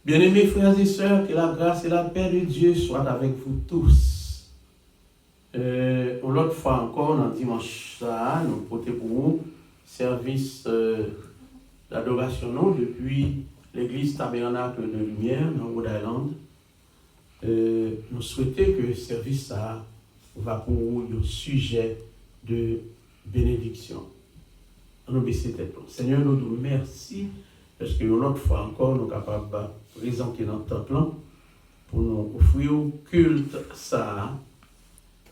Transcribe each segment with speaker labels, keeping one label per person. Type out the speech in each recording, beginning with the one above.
Speaker 1: Bien-aimés frères et sœurs, que la grâce et la paix de Dieu soient avec vous tous. L'autre fois encore, dans dimanche, ça, nous portons pour vous service d'adoration depuis l'église Tabernacle de Lumière dans Rhode Island. Nous souhaitons que le service ça va pour vous le sujet de bénédiction. Nous baissons tête. Seigneur, nous vous remercions parce que l'autre fois encore, nous sommes capables de présenter dans le temple pour nous offrir au culte ça.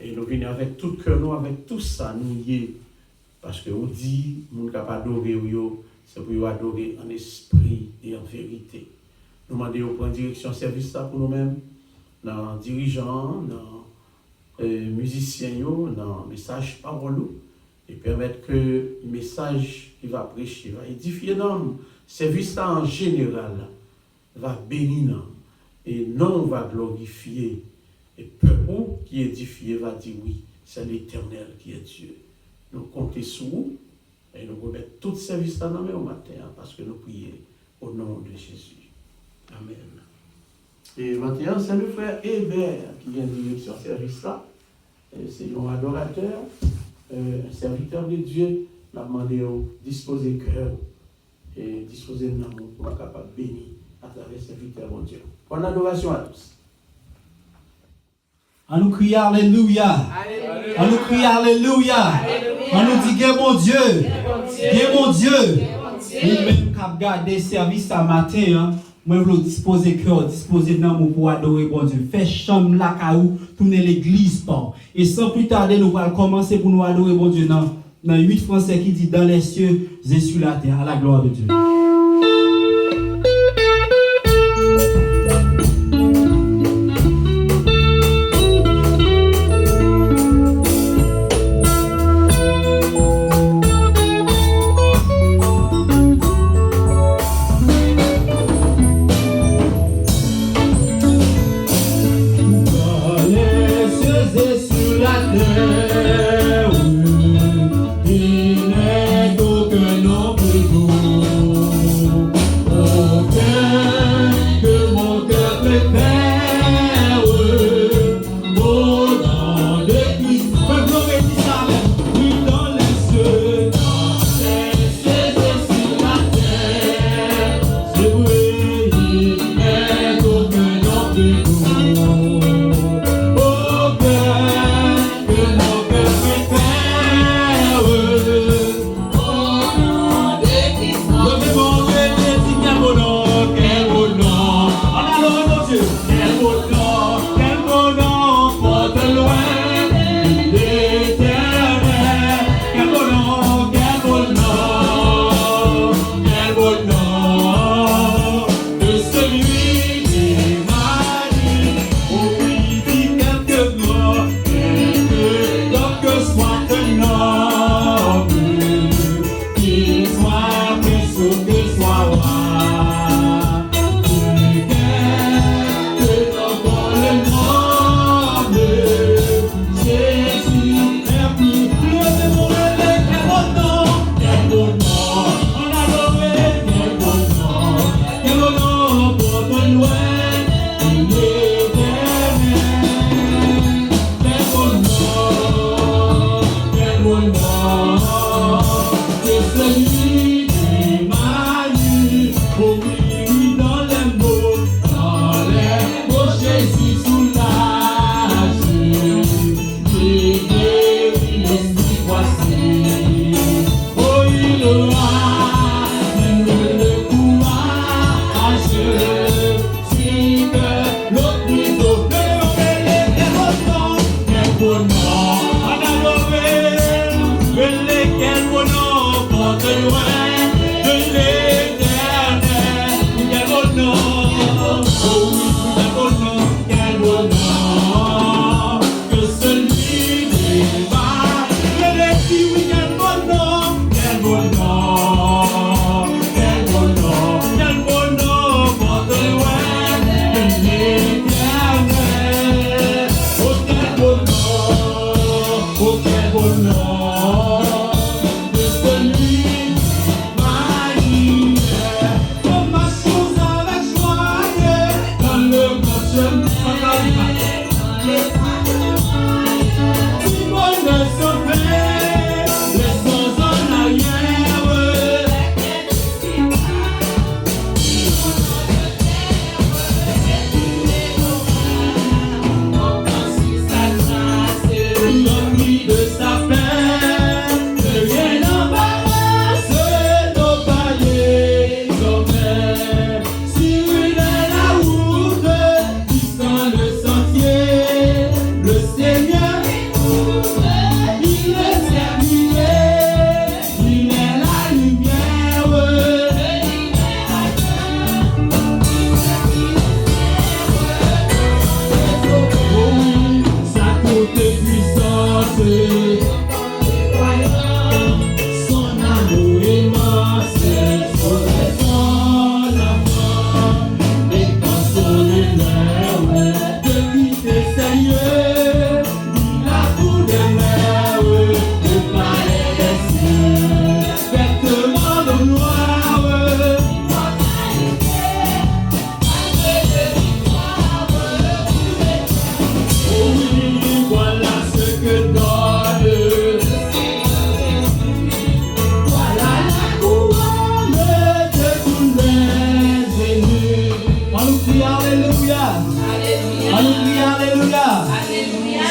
Speaker 1: Et nous venons avec tout cœur, nous avec tout ça, nous y est. Parce que nous dit, nous sommes capables d'adorer, c'est pour adorer en esprit et en vérité. Nous demandons de prendre direction service ça pour nous-mêmes, dans dirigeants, dans musiciens, dans message parole, et permettre que le message qui va prêcher va édifier l'homme. Service ça en général va bénir et non va glorifier. Et peuple qui est édifié va dire oui, c'est l'Éternel qui est Dieu. Nous comptons sur vous et nous remettons tout service là dans au matin parce que nous prions au nom de Jésus. Amen. Et maintenant, c'est le frère Hébert qui vient de direction service là. C'est un adorateur, un serviteur de Dieu. Il a demandé de disposer cœur et disposer de l'amour pour être capable de bénir à travers ce serviteur de Dieu. Bonne adoration à tous.
Speaker 2: On nous crie Alléluia. On nous crie Alléluia. On nous dit que mon Dieu. Que mon Dieu. Nous-mêmes qui avons gardé service ce matin, moi je veux disposer cœur, disposer d'amour pour adorer mon Dieu. Faire chambre la caillou, tourner l'église. Et sans plus tarder, nous allons commencer pour nous adorer mon Dieu dans 8 français qui dit dans les cieux et sur la terre, à la gloire de Dieu.
Speaker 3: Il n'est aucun nom plus beau.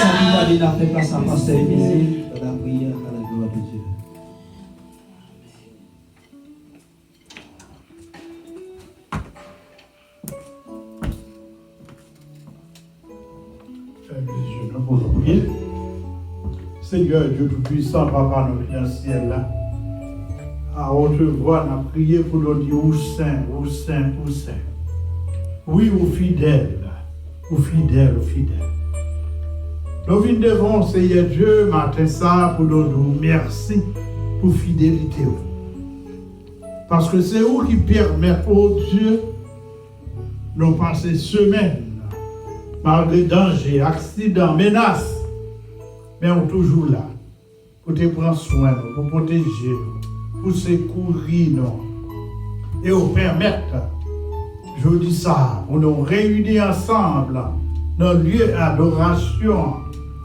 Speaker 2: sans plus tarder, on fait place à Pasteur Émile dans la prière à la gloire de Dieu.
Speaker 3: Nous pouvons prier. Seigneur Dieu Tout-Puissant, Papa, nous venons dans le ciel là. À haute voix, nous prions pour nous dire où saint, où saint, où saint. Oui, ou fidèle, ou fidèle, ou fidèle. Nous venons devant Seigneur Dieu, matin ça, pour nous dire merci pour fidélité. Parce que c'est vous qui permet, oh Dieu, nous passer semaine, malgré danger, accident, menace, mais on est toujours là, pour te prendre soin, pour protéger, pour secourir nous, et vous permettre, je dis ça, pour nous réunir ensemble dans le lieu d'adoration,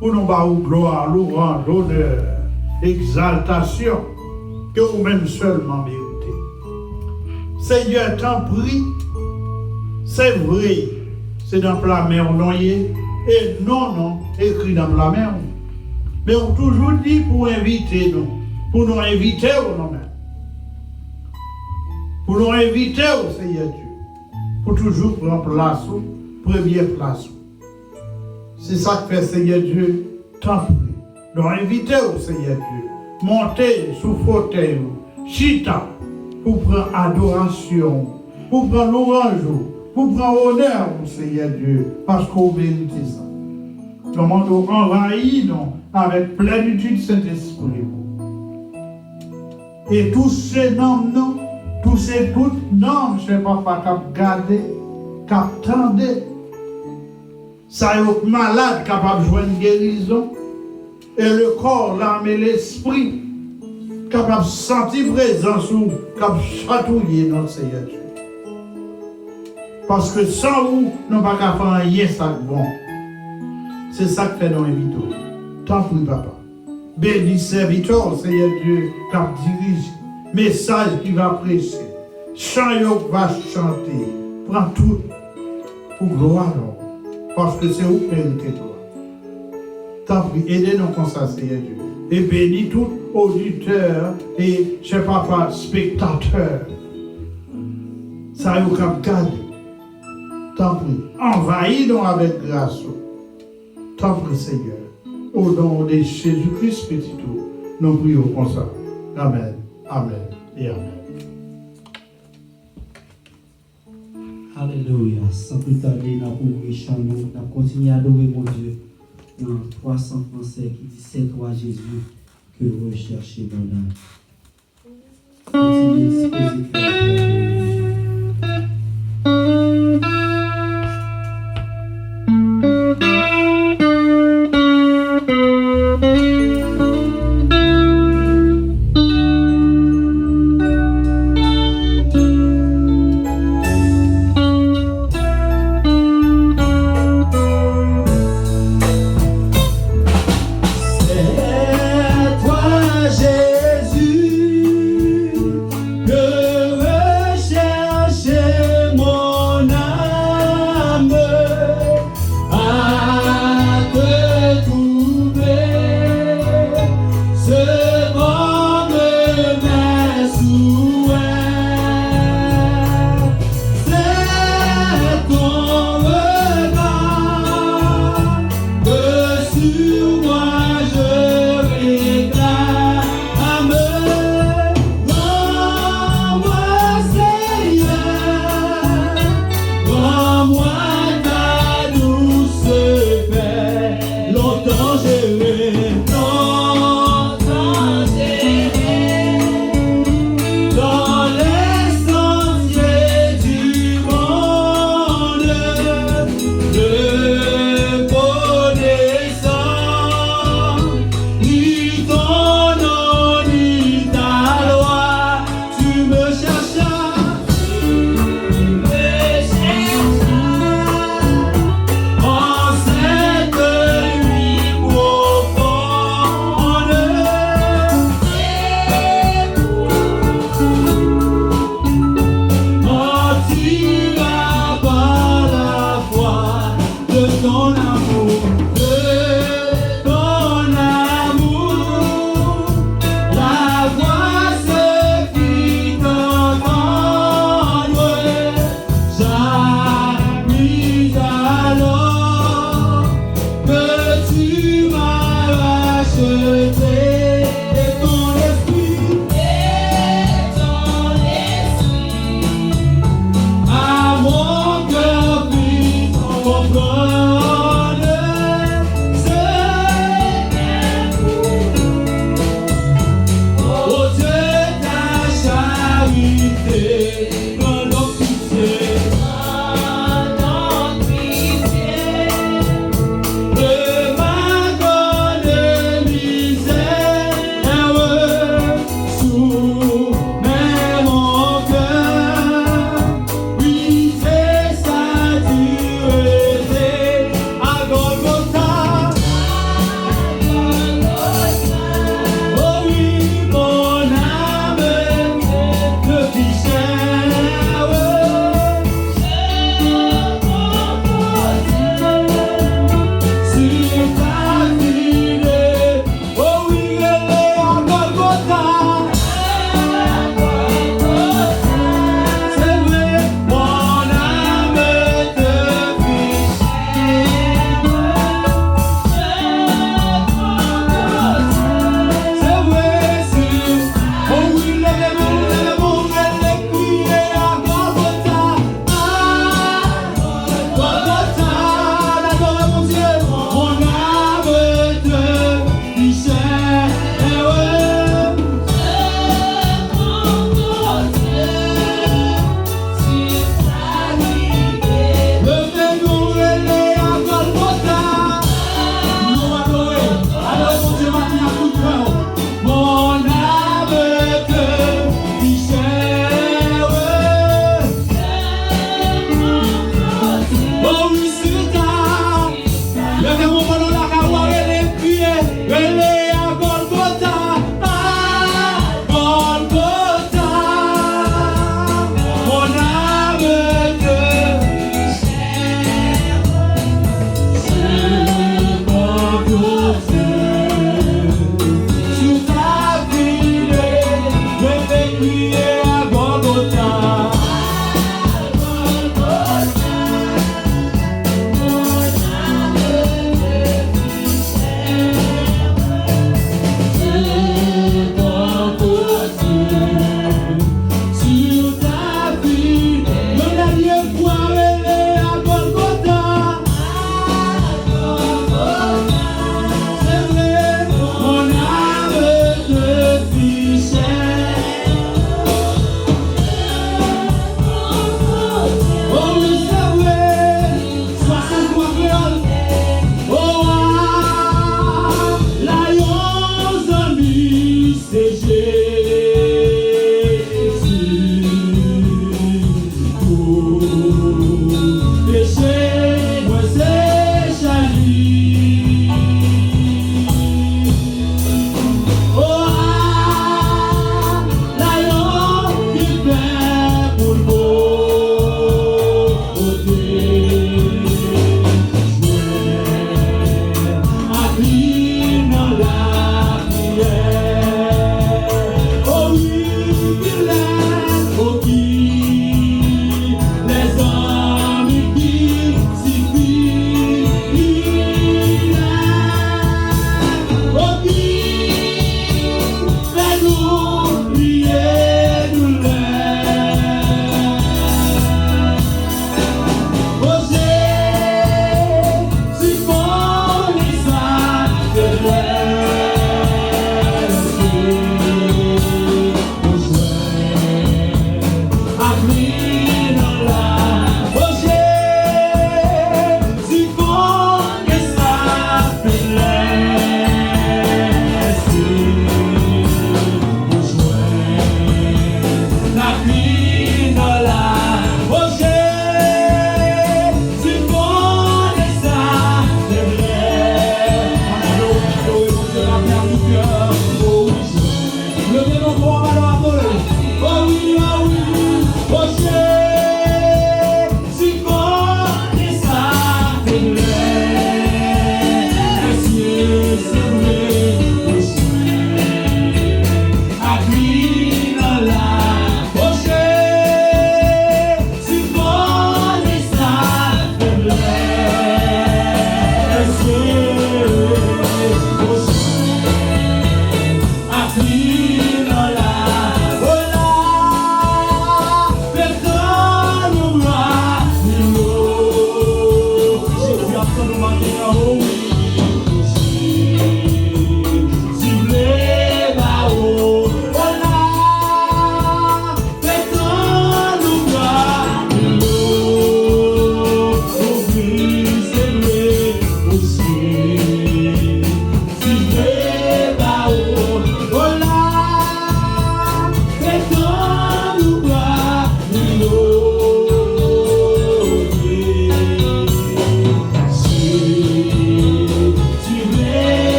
Speaker 3: pour nous avoir gloire, louange, honneur, exaltation, que vous-même seulement méritez. Seigneur, t'en prie, c'est vrai, c'est dans la mer non et non, écrit dans la mer. Mais on toujours dit pour inviter nous, pour nous inviter au nom même. Pour nous inviter au Seigneur Dieu, pour toujours prendre place, première place. C'est ça que fait Seigneur Dieu, tant pis. Nous inviter au Seigneur Dieu, monter sous fauteuil, chita, pour prendre adoration, pour prendre louange, pour prendre honneur au Seigneur Dieu, parce qu'on mérite ça. Nous demandons envahir nous avec plénitude Saint-Esprit. Et tous ces noms, tous ces toutes noms, je ne sais pas, qui garder, qui attendent, ça y est malade, capable de jouer une guérison, et le corps, l'âme et l'esprit, capable de sentir présence ou capable de chatouiller notre Seigneur Dieu. Parce que sans vous, nous ne pouvons pas faire rien ça bon. C'est ça que fait nos invitants. Tant pis, papa. Béni serviteur, Seigneur Dieu, qui dirige. Message qui va prêcher. Chant qui va chanter. Prends tout pour gloire. Parce que c'est vous qui méritez gloire. Tant pis, aidez-nous comme ça, Seigneur Dieu. Et bénis tout auditeur et, je ne sais pas, spectateur. Ça vous comme garder. Tant pis, envahis-nous avec grâce. Tant pis, Seigneur. Au nom de Jésus-Christ, petit tout, nous prions comme ça. Amen, amen et amen.
Speaker 2: Alléluia. Sans plus tarder, nous avons chanter, nous avons continué à adorer mon Dieu dans 300 français qui dit c'est toi Jésus que vous recherchez dans l'âme. Continuez à disposer.
Speaker 4: C'est toi Jésus que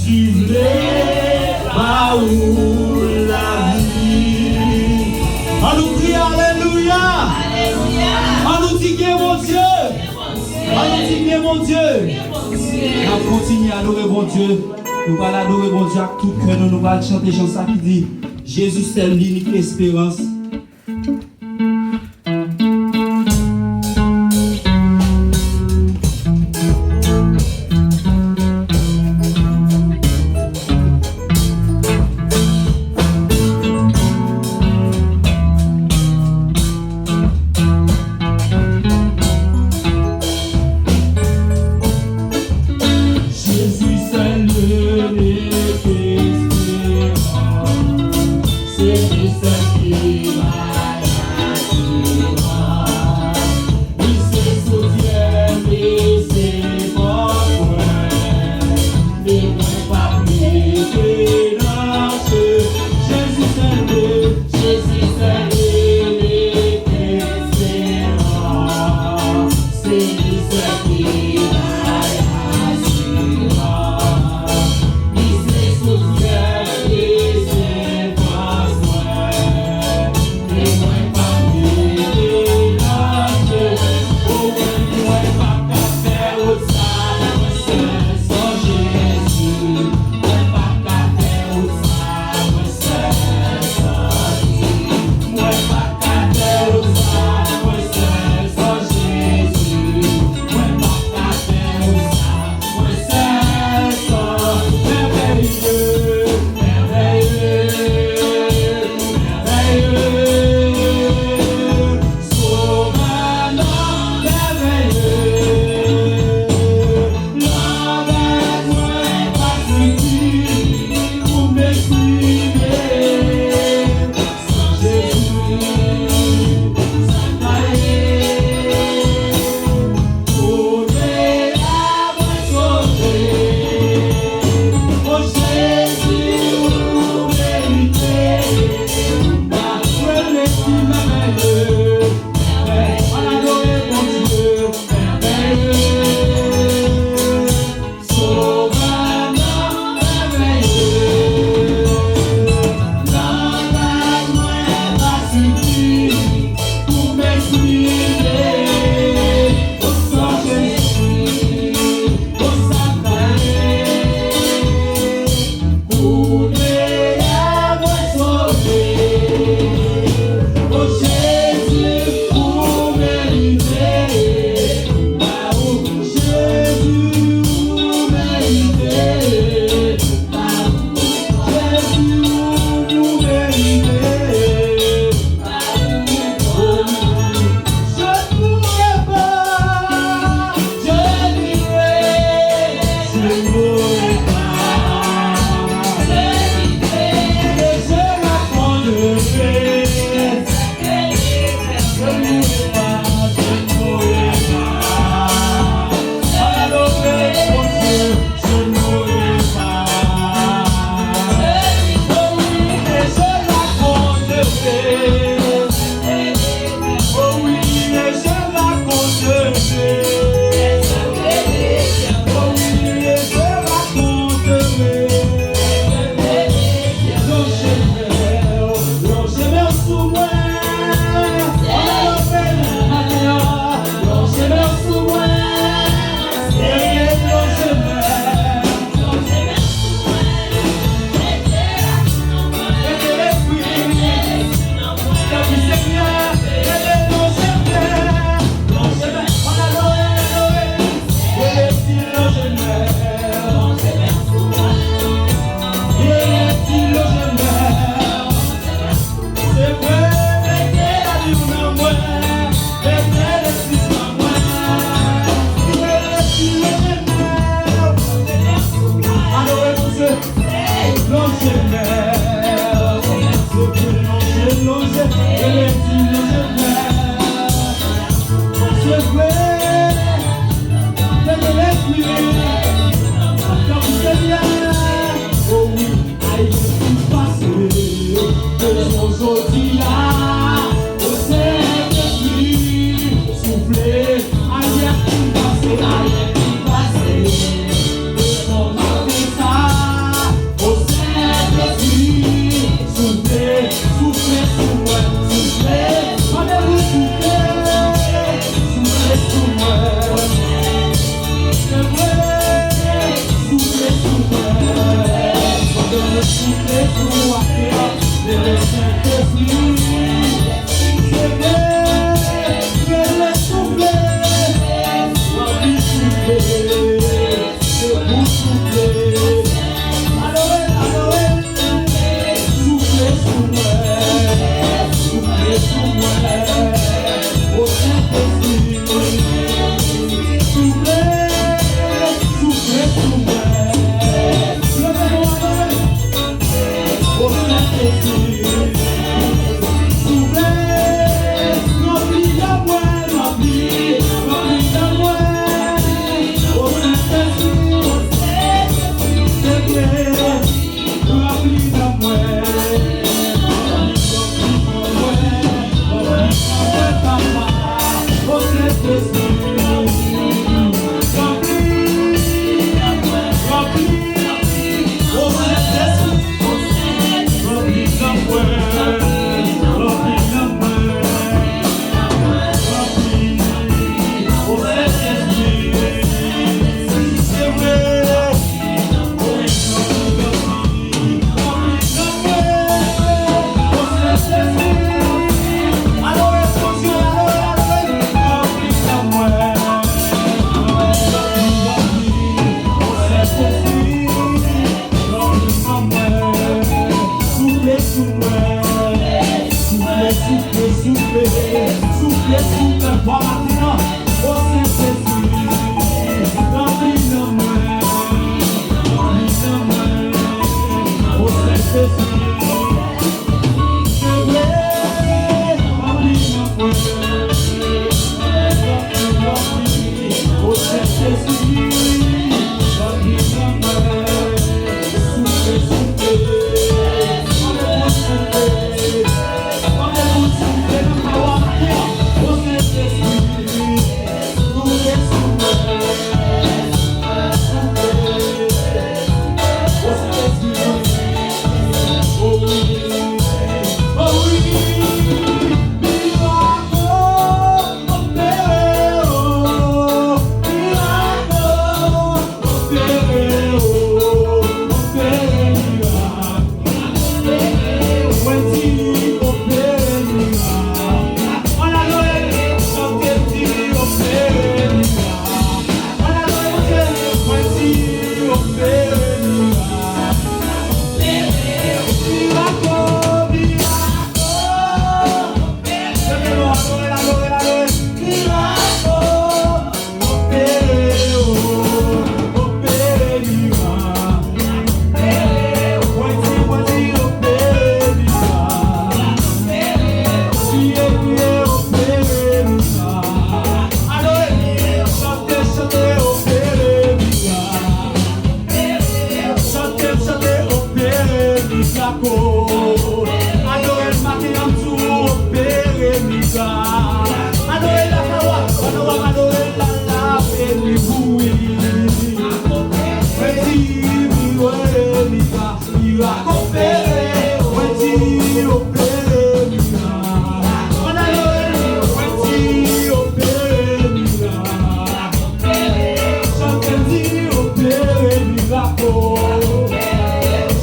Speaker 2: Tu voulais pas où la vie. On nous crie Alléluia. On nous dit que mon Dieu. On nous dit que mon Dieu. On continue à adorer mon Dieu. Nous allons adorer mon Dieu avec tout cœur. Nous allons chanter chanson qui dit Jésus c'est l'unique espérance.
Speaker 4: C'est Christ qui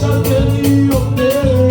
Speaker 3: Chante di opere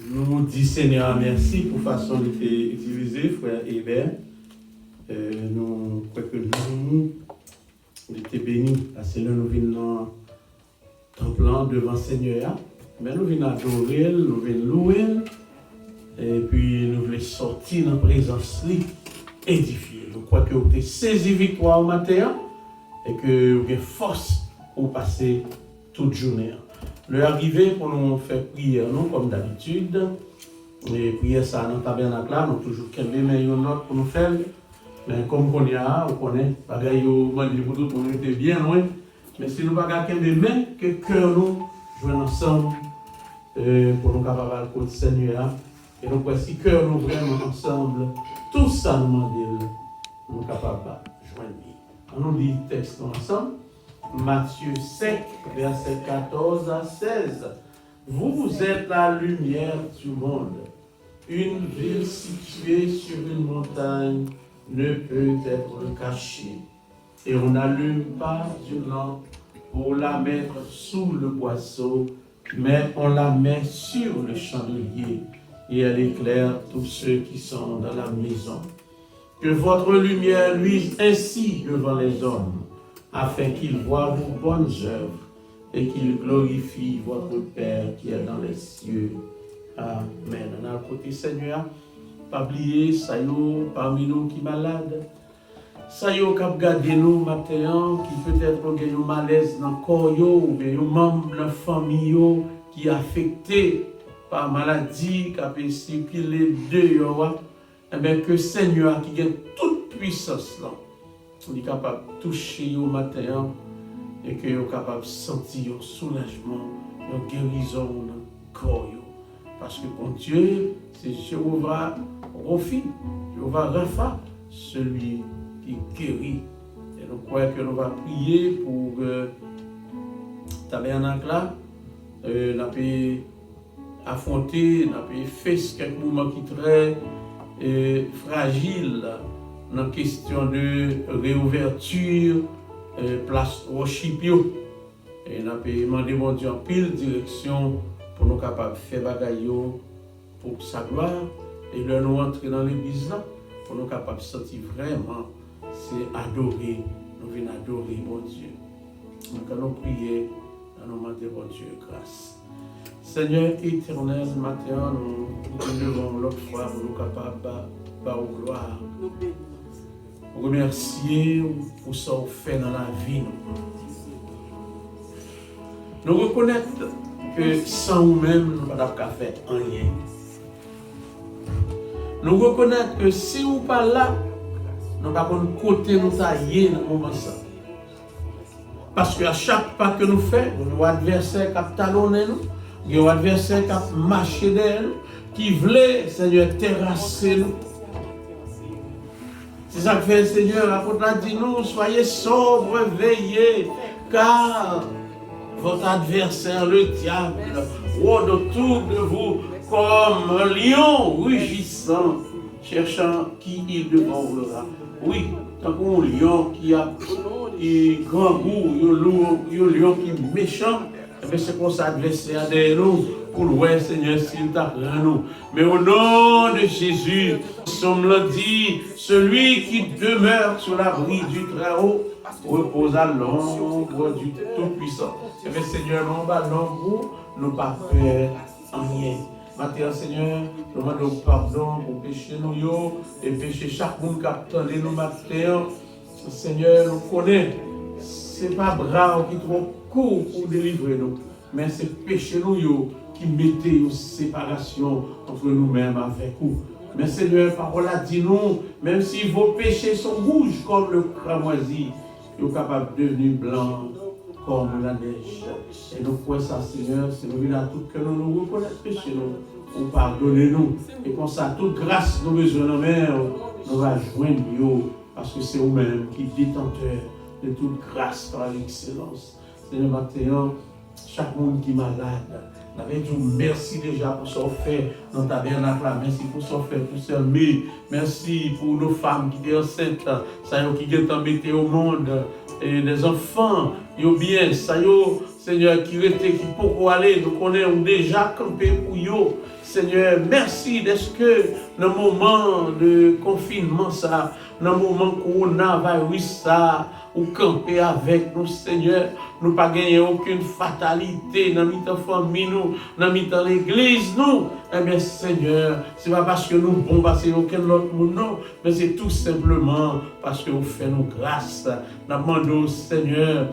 Speaker 1: Nous disons Seigneur merci pour la façon de utiliser frère Hébert. Nous croyons que nous sommes bénis parce que là nous venons temple devant le Seigneur. Mais nous venons adorer, nous venons louer. Et puis nous voulons sortir dans la présence édifiée. Nous croyons que vous avez saisi victoire au matin et que vous avez force pour passer toute journée. Le arrivé pour nous faire prière, nous, comme d'habitude. Et prière ça dans le tabernacle là, nous toujours quelqu'un une note pour nous faire. Mais comme on y a, on connaît, bagaille au monde pour tout, on était bien loin. Mais si nous ne pas quelqu'un de main, que cœur nous jouons ensemble pour nous capables de le Seigneur. Et donc si cœur nous vraiment ensemble, tout ça nous demande, nous capables de joindre. On nous dit le texte ensemble. Matthieu 5, verset 14 à 16. Vous êtes la lumière du monde. Une ville située sur une montagne ne peut être cachée. Et on n'allume pas une lampe pour la mettre sous le boisseau, mais on la met sur le chandelier et elle éclaire tous ceux qui sont dans la maison. Que votre lumière luise ainsi devant les hommes, afin qu'ils voient vos bonnes œuvres et qu'ils glorifient votre Père qui est dans les cieux. Amen. On a le côté Seigneur, pas oublier, ça y est, parmi nous qui malades, ça y est, qui a gardé nous matin, qui peut-être a un malaise dans le corps, ou bien un membre de la famille qui est affecté par maladie, qui a pu circuler dehors, et bien que Seigneur qui a toute puissance là, il est capable de toucher au matin et qu'il est capable de sentir un soulagement, une guérison dans le corps. Parce que pour Dieu, c'est Jéhovah Rofi, Jéhovah Rapha, celui qui guérit. Et nous croyons que nous allons prier pour tabernacle là, nous allons affronter, nous allons faire quelques moments qui sont très fragiles. Dans la question de réouverture, place Rochipio. Et nous avons demandé mon Dieu en pile direction pour nous capables de faire bagaille pour sa gloire. Et là, nous entrer dans l'église là, pour nous capables de sentir vraiment, c'est adorer, nous venons adorer mon Dieu. Donc, nous prier, nous demander mon Dieu grâce. Seigneur éternel, matin, nous devons l'autre fois pour nous capables de gloire. Remercier pour ce qu'on fait dans la vie. Nous reconnaître que sans nous-mêmes, nous ne pouvons pas faire rien. Nous reconnaître que si nous ne sommes pas là, nous ne pouvons pas côté nous tailler dans le moment ça. Parce qu'à chaque pas que nous faisons, nous avons un adversaire qui a talonné nous, nous avons un adversaire qui a marché derrière nous, qui voulait, Seigneur, terrasser nous. C'est ça que fait le Seigneur. L'apôtre a dit nous, soyez sobres, veillez, car votre adversaire, le diable, rôde autour de vous comme un lion rugissant, cherchant qui il dévorera. Oui, tant qu'un lion qui a grand goût, un lion qui est méchant, c'est pour ça adversaire derrière nous, pour le Seigneur s'il t'a nous. Mais au nom de Jésus, psaume l'a dit, celui qui demeure sur l'abri du Très-Haut repose à l'ombre du Tout-Puissant. Et bien, Seigneur, nous l'ombre, nous pas peur en rien. Maintenant, Seigneur, nous demandons pardon pour pécher nous et pécher chaque monde qui attend nous matin. Seigneur, nous connaissons, ce n'est pas bras qui trop court pour délivrer nous, mais c'est péché nous qui mettait une séparation entre nous-mêmes avec vous. Mais Seigneur, parole a dit nous, même si vos péchés sont rouges comme le cramoisi, ils sont capables de devenir blancs comme la neige. Et nous croyons ça, Seigneur, c'est nous à tout que nous reconnaissons péché nous, ou pardonnez-nous. Et comme ça, toute grâce nous besoin de nous va joindre nous, parce que c'est vous-même qui est détenteur de toute grâce par l'excellence. Seigneur, maintenant, chaque monde qui est malade, nous avons dit merci déjà pour ce fait dans ta tabernacle, merci pour ce fait pour ce mais merci pour nos femmes qui sont enceintes, ça y est, qui sont embêtées au monde, et les enfants, yo bien, ça y est, Seigneur, qui était, qui pourquoi aller, nous connaissons déjà campé pour yo. Seigneur, merci d'être que dans le moment de confinement, ça, dans le moment coronavirus, ça, ou camper avec nous, Seigneur, nous pas gagner aucune fatalité dans notre famille, nous, dans notre l'église, nous. Eh bien, Seigneur, c'est pas parce que nous bon passer aucun autre monde, non, mais c'est tout simplement parce que vous faites nos grâces. Nous demandons, Seigneur,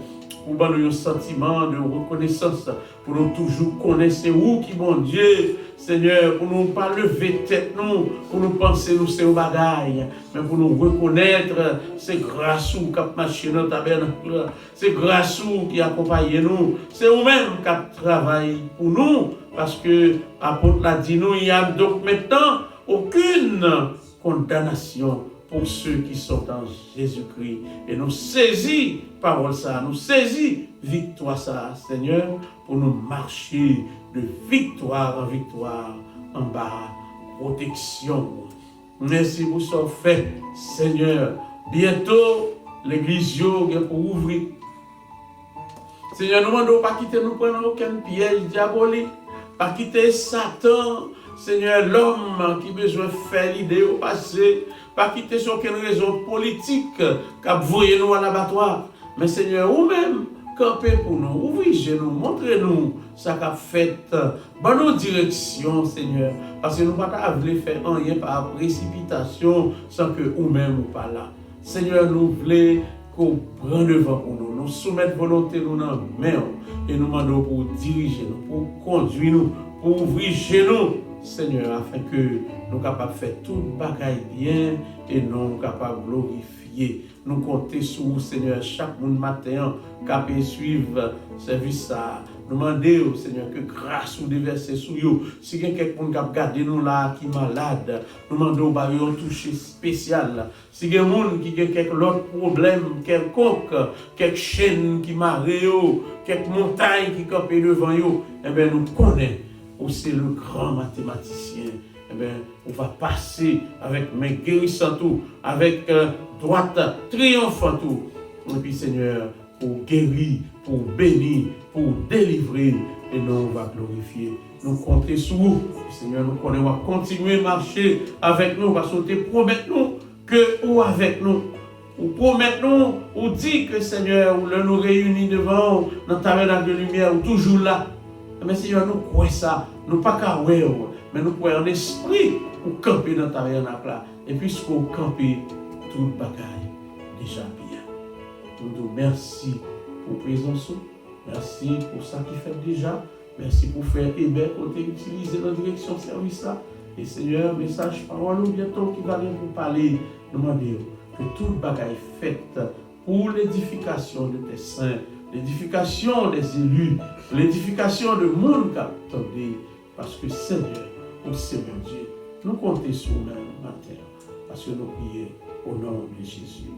Speaker 1: pour nous un sentiment de reconnaissance, pour nous toujours connaître où qui bon Dieu, Seigneur, pour nous pas lever tête nous, pour nous penser nous c'est au bagaille, mais pour nous reconnaître c'est grâce qui a marché dans ta tabernacle, c'est grâce qui accompagne nous, c'est vous-même qui travaille pour nous, parce que l'apôtre l'a dit nous, il y a donc maintenant aucune condamnation pour ceux qui sont en Jésus-Christ. Et nous saisis parole ça, nous saisis victoire ça, Seigneur, pour nous marcher de victoire en victoire en bas, protection. Merci pour ce fait, Seigneur. Bientôt, l'église est pour ouvrir. Seigneur, nous ne demandons pas quitter nous prendre aucun piège diabolique, pas quitter Satan, Seigneur, l'homme qui a besoin de faire l'idée au passé, pas quitter sur aucune raison politique qui a voyé nous à l'abattoir. Mais Seigneur, vous-même, campez pour nous, ouvrez-nous, montrez-nous ce qu'a fait. Bonne nos direction, Seigneur, parce que nous ne pouvons pas faire rien par précipitation sans que vous-même ou pas là. Seigneur, nous voulons qu'on prenne devant pour nous, nous soumettre volonté nous dans la main et nous demandons pour diriger nous, pour conduire nous, pour ouvrir chez nous, Seigneur, afin que nous soyons capables de faire tout bagaille bien et nous capables de glorifier. Nous comptons sur vous, Seigneur, chaque matin, capable de suivre ce service. Nous demandons, Seigneur, que grâce ou déverser sur vous. Si quelqu'un qui a gardé nous là, qui est malade, nous demandons un toucher spécial. Si quelqu'un qui a quelques autres problèmes, quelconque, quelques chaînes qui marrent, quelques montagnes qui campent devant vous, eh bien, nous connaissons. Ou c'est le grand mathématicien, eh bien, on va passer avec main guérissante, avec droite triomphante. Et puis, Seigneur, pour guérir, pour bénir, pour délivrer, et nous, on va glorifier. Nous comptons sur vous. Seigneur, nous connaissons, on va continuer à marcher avec nous, parce que tu promets nous que ou avec nous. Ou promettons, ou dit que Seigneur, ou nous réunit devant dans ta tabernacle de lumière, ou toujours là. Mais Seigneur, nous croyons ça, nous pas qu'à ouais, mais nous croyons en esprit pour camper dans ta tabernacle là. Et puisqu'on camper, tout bagaille déjà bien. Nous disons merci pour la présence, merci pour ça qui fait déjà, merci pour faire Hébert côté utiliser dans la direction de service là. Et Seigneur, message parole nous bientôt qui va venir pour parler, nous demandons que toute bagaille faite pour l'édification de tes saints, l'édification des élus, l'édification de monde qui attendait, parce que Seigneur, nous c'est mon Dieu, nous comptons sur nous matin, parce que nous prions au nom de Jésus.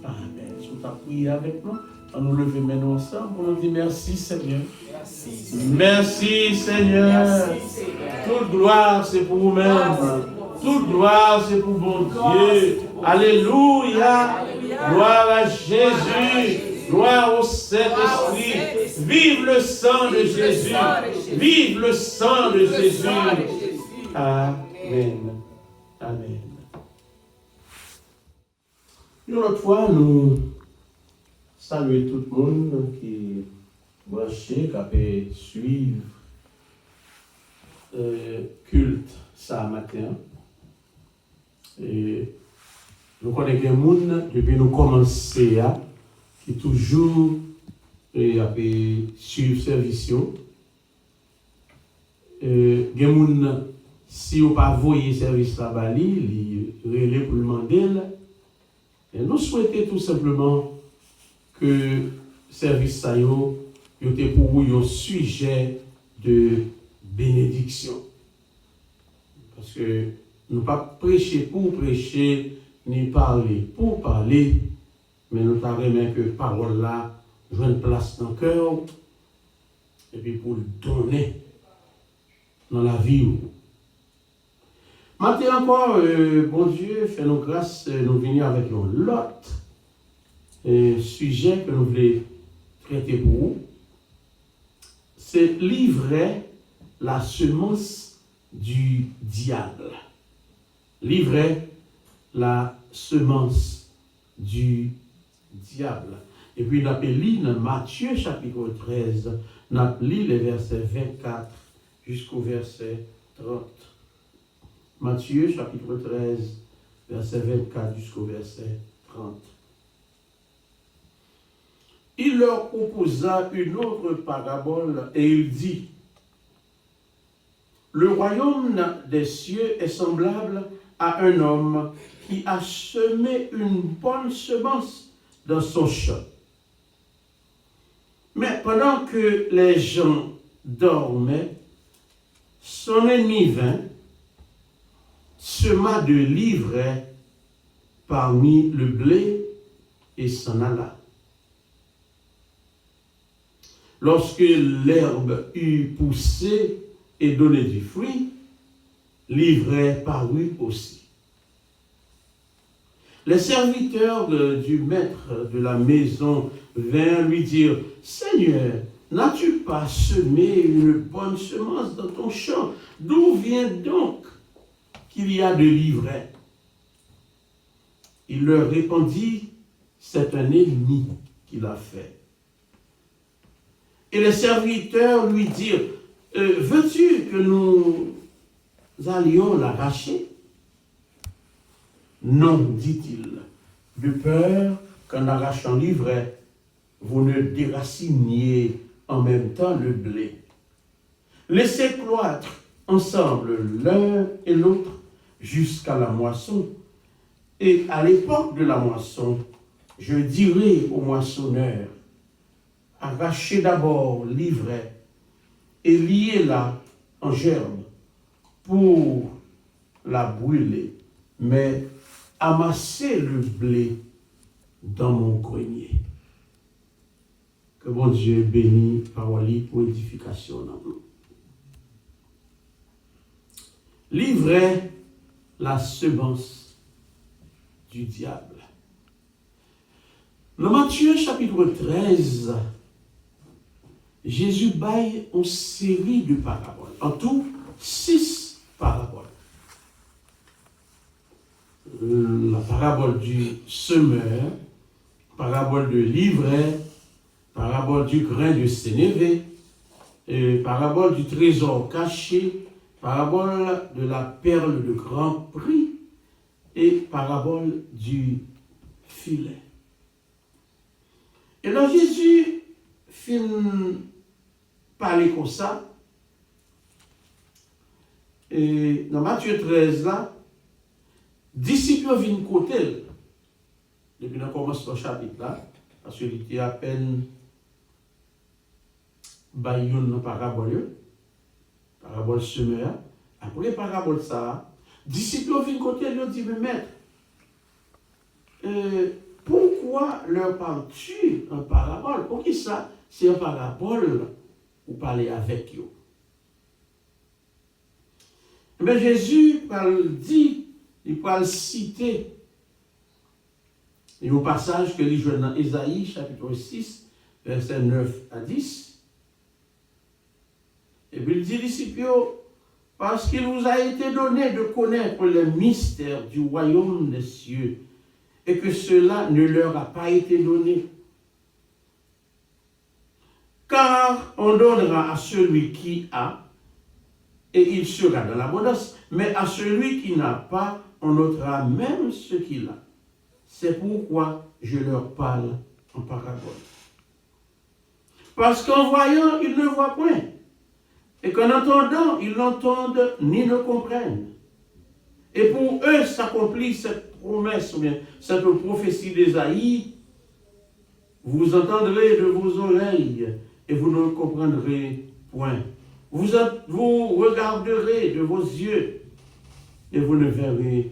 Speaker 1: Amen. Si vous avez prié avec nous, on nous lever maintenant ensemble pour nous dire merci Seigneur. Merci. Merci Seigneur. Merci, Seigneur. Toute gloire c'est pour vous-même. Toute gloire c'est pour bon Dieu. Alléluia. Gloire à Jésus. Gloire au Saint-Esprit. Vive le sang de Jésus. Vive le sang de Jésus. Amen. Amen. Une autre fois, nous saluons tout le monde qui est branché, qui a pu suivre culte ça matin. Et nous connaissons des gens depuis nous commencer qui toujours a pu suivre service. Des gens, si vous pas voyé service là-bas, ils relèvent pour demander. Et nous souhaitons tout simplement que service ça était pour vous un sujet de bénédiction. Parce que nous ne pas prêcher pour prêcher, ni parler pour parler, mais nous avons que parole là joue une place dans le cœur, et puis pour le donner dans la vie. Maintenant encore, bon Dieu, fais-nous grâce, nous venir avec l'autre sujet que nous voulons traiter pour vous. C'est livrer la semence du diable. Livrer la semence du diable. Et puis, nous avons lu dans Matthieu chapitre 13, nous avons lu les versets 24 jusqu'au verset 30. Matthieu chapitre 13, verset 24 jusqu'au verset 30. Il leur proposa une autre parabole et il dit: le royaume des cieux est semblable à un homme qui a semé une bonne semence dans son champ. Mais pendant que les gens dormaient, son ennemi vint, sema de l'ivraie parmi le blé et s'en alla. Lorsque l'herbe eut poussé et donné du fruit, l'ivraie parut aussi. Les serviteurs du maître de la maison vinrent lui dire: Seigneur, n'as-tu pas semé une bonne semence dans ton champ? D'où vient donc qu'il y a de l'ivraie? Il leur répondit: c'est un ennemi qui l'a fait. Et les serviteurs lui dirent: veux-tu que nous allions l'arracher? Non, dit-il, de peur qu'en arrachant l'ivraie, vous ne déraciniez en même temps le blé. Laissez croître ensemble l'un et l'autre jusqu'à la moisson. Et à l'époque de la moisson, je dirai au moissonneur: arrachez d'abord l'ivraie et liez-la en germe pour la brûler, mais amassez le blé dans mon grenier. Que bon Dieu bénisse parole pour édification dans nous. L'ivraie, la semence du diable. Dans Matthieu chapitre 13, Jésus baille une série de paraboles. En tout, 6 paraboles. La parabole du semeur, parabole de l'ivraie, parabole du grain de sénévé, parabole du trésor caché, parabole de la perle de grand prix et parabole du filet. Et là, Jésus finit parler comme ça. Et dans Matthieu 13, là, disciples viennent côté depuis le commencement du chapitre là, parce qu'il était à peine baillon parabole semeur. Après parabole ça, disciples viennent côté et disent: mais maître, pourquoi leur parles-tu en parabole? Pour qui ça? C'est en parabole ou parler avec eux. Mais Jésus dit, il peut citer au passage que lit dans Ésaïe chapitre 6, versets 9 à 10. Et puis il dit, disciples, parce qu'il vous a été donné de connaître le mystère du royaume des cieux et que cela ne leur a pas été donné. Car on donnera à celui qui a, et il sera dans l'abondance, mais à celui qui n'a pas, on ôtera même ce qu'il a. C'est pourquoi je leur parle en parabole. Parce qu'en voyant, ils ne voient point, et qu'en entendant, ils n'entendent ni ne comprennent. Et pour eux s'accomplit cette promesse, ou bien cette prophétie d'Ésaïe, vous entendrez de vos oreilles, et vous ne comprendrez point. Vous regarderez de vos yeux, et vous ne verrez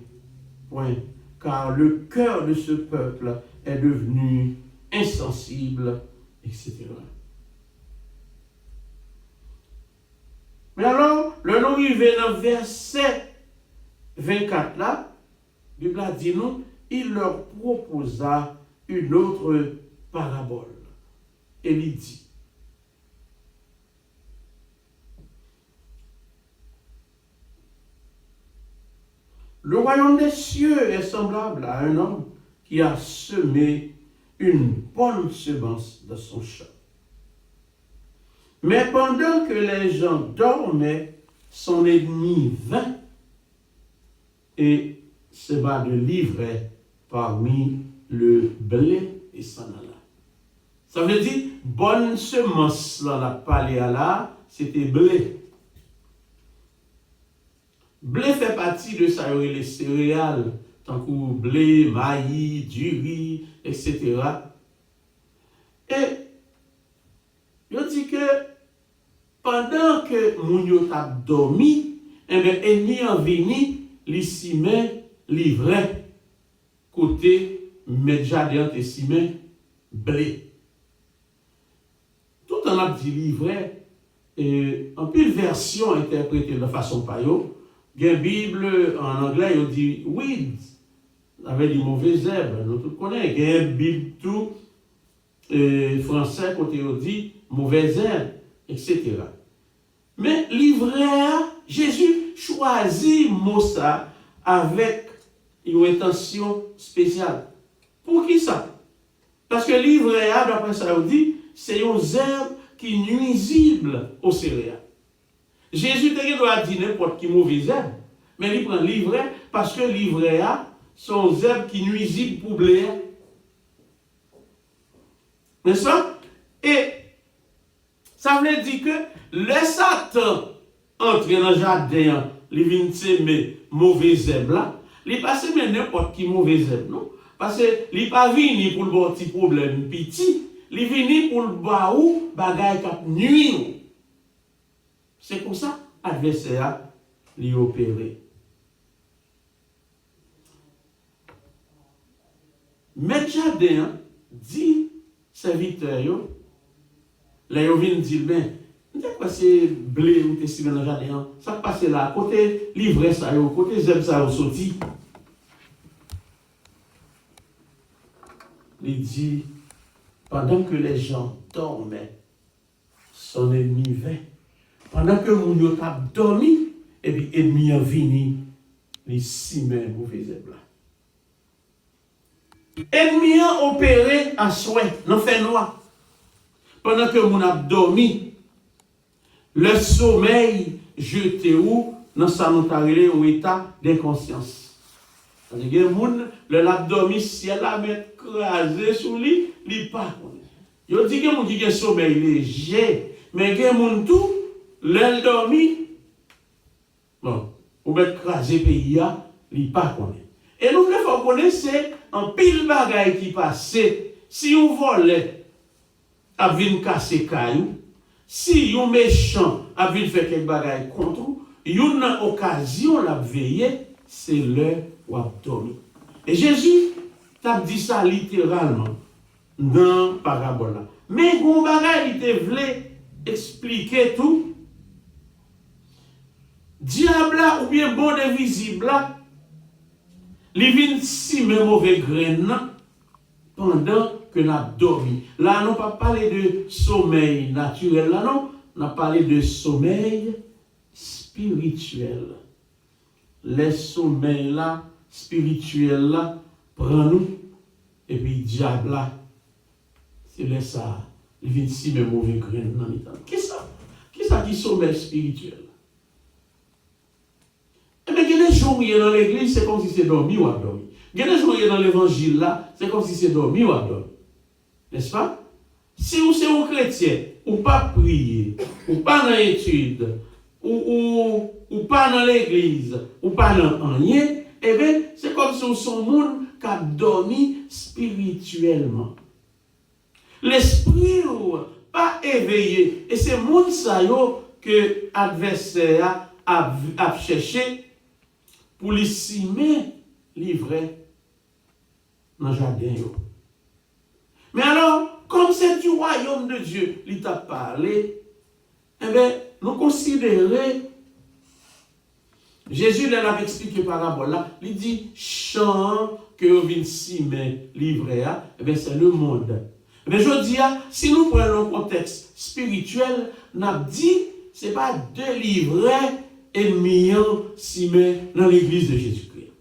Speaker 1: point. Car le cœur de ce peuple est devenu insensible, etc. Mais alors, le nom arrivé dans le verset 24 là, la Bible a dit nous, il leur proposa une autre parabole. Et il dit, le royaume des cieux est semblable à un homme qui a semé une bonne semence dans son champ. Mais pendant que les gens dormaient, son ennemi vint et se bat de l'ivraie parmi le blé et s'en alla. Ça veut dire, bonne semence, là, la paléala, c'était blé. Blé fait partie de ça, les céréales, tant que blé, maïs, du riz, etc. Et je dis que pendant que Mounio a dormi, ennemi en vini, li simé livrait côté Medjadian et simé blé. Tout en a dit livret, et en plus version interprétée de façon payo. Il y a une Bible en anglais, on dit weeds, avec des mauvaises herbes, nous tous connaissons. Il y a une Bible tout français, côté on dit mauvaises herbes, etc. Mais livret, Jésus choisit Moussa avec une intention spéciale. Pour qui ça? Parce que livret, d'après ça, on dit, c'est une herbe qui est nuisible aux céréales. Jésus doit dire n'importe qui mauvaise herbe, mais il prend livret parce que livret sont herbes qui nuisibles pour blé. N'est-ce pas? Et ça veut dire que le Satan entre dans le jardin, il vient semer mauvaise herbe là, il passe semer n'importe qui mauvaise herbe, non? Parce qu'il n'est pas venu pour le petit problème petit, il est venu pour le baou bagaille qui nuit. C'est pour ça que l'adversaire l'y opéré. Mais Jardin dit, serviteur, là, il vient dire, mais, c'est blé ou t'es dans le jardin, ça passe là, côté livret ça, côté zèbre ça, au sorti. Il dit, pendant que les gens dormaient, son ennemi vint. Pendant que Mounio a dormi, et puis l'ennemi a venu, les 6 mains mauvaises herbes. L'ennemi a opéré à souhait, dans le fait noir. Pendant que Mounio a dormi, le sommeil jeté où, dans sa notarité, au état d'inconscience. C'est-à-dire que Mounio, le l'a dormi, si elle a mis crasé sous lui, il n'est pas connu. Il dit que Mounio a un sommeil léger, mais que Mounio tout, l'elle dormi, bon, ou mettre crasé pays, il n'est pas connu. Et nous, il faut connaître, c'est un pile bagaille qui passe. Si on volait, a vient casser caillou, si un méchant a vient faire quelque bagaille contre, une occasion la veiller, c'est l'heure où a dormi. Et Jésus t'a dit ça littéralement dans la parabole. Mais on bagaille, il te voulait expliquer tout. Diable ou bien bon invisible, il vient si mes mauvais graines pendant que nous avons dormi. Là, nous pas parlé de sommeil naturel, là non, on a parlé de sommeil spirituel. Les sommeils là, spirituels là, prends-nous Et puis, diable là, c'est là ça, il vient ici, mais mauvais grain dans l'état. Qu'est-ce ça? Qui ça qui sommeil spirituel? Eh bien, il y a des jours où il est dans l'église, c'est comme si c'est dormi ou abdormi. Il y a des jours où il est dans l'évangile là, c'est comme si c'est dormi ou abdormi. N'est-ce pas? Si vous êtes un chrétien, ou pas prier, ou pas dans l'étude, ou pas dans l'église, ou pas dans rien, eh bien, c'est comme si son monde qui a dormi spirituellement. L'esprit n'est pas éveillé. Et c'est le monde que l'adversaire a cherché pour les cimer livrer dans le jardin. Mais alors, comme c'est du royaume de Dieu, il t'a parlé, eh bien, nous considérons, Jésus l'a expliqué parabole là, il dit, chant que vous venez cimer livrer, eh bien, c'est le monde. Mais je dis, si nous prenons le contexte spirituel, nous avons dit, ce n'est pas deux livrets ennemis cimer dans l'église de Jésus-Christ.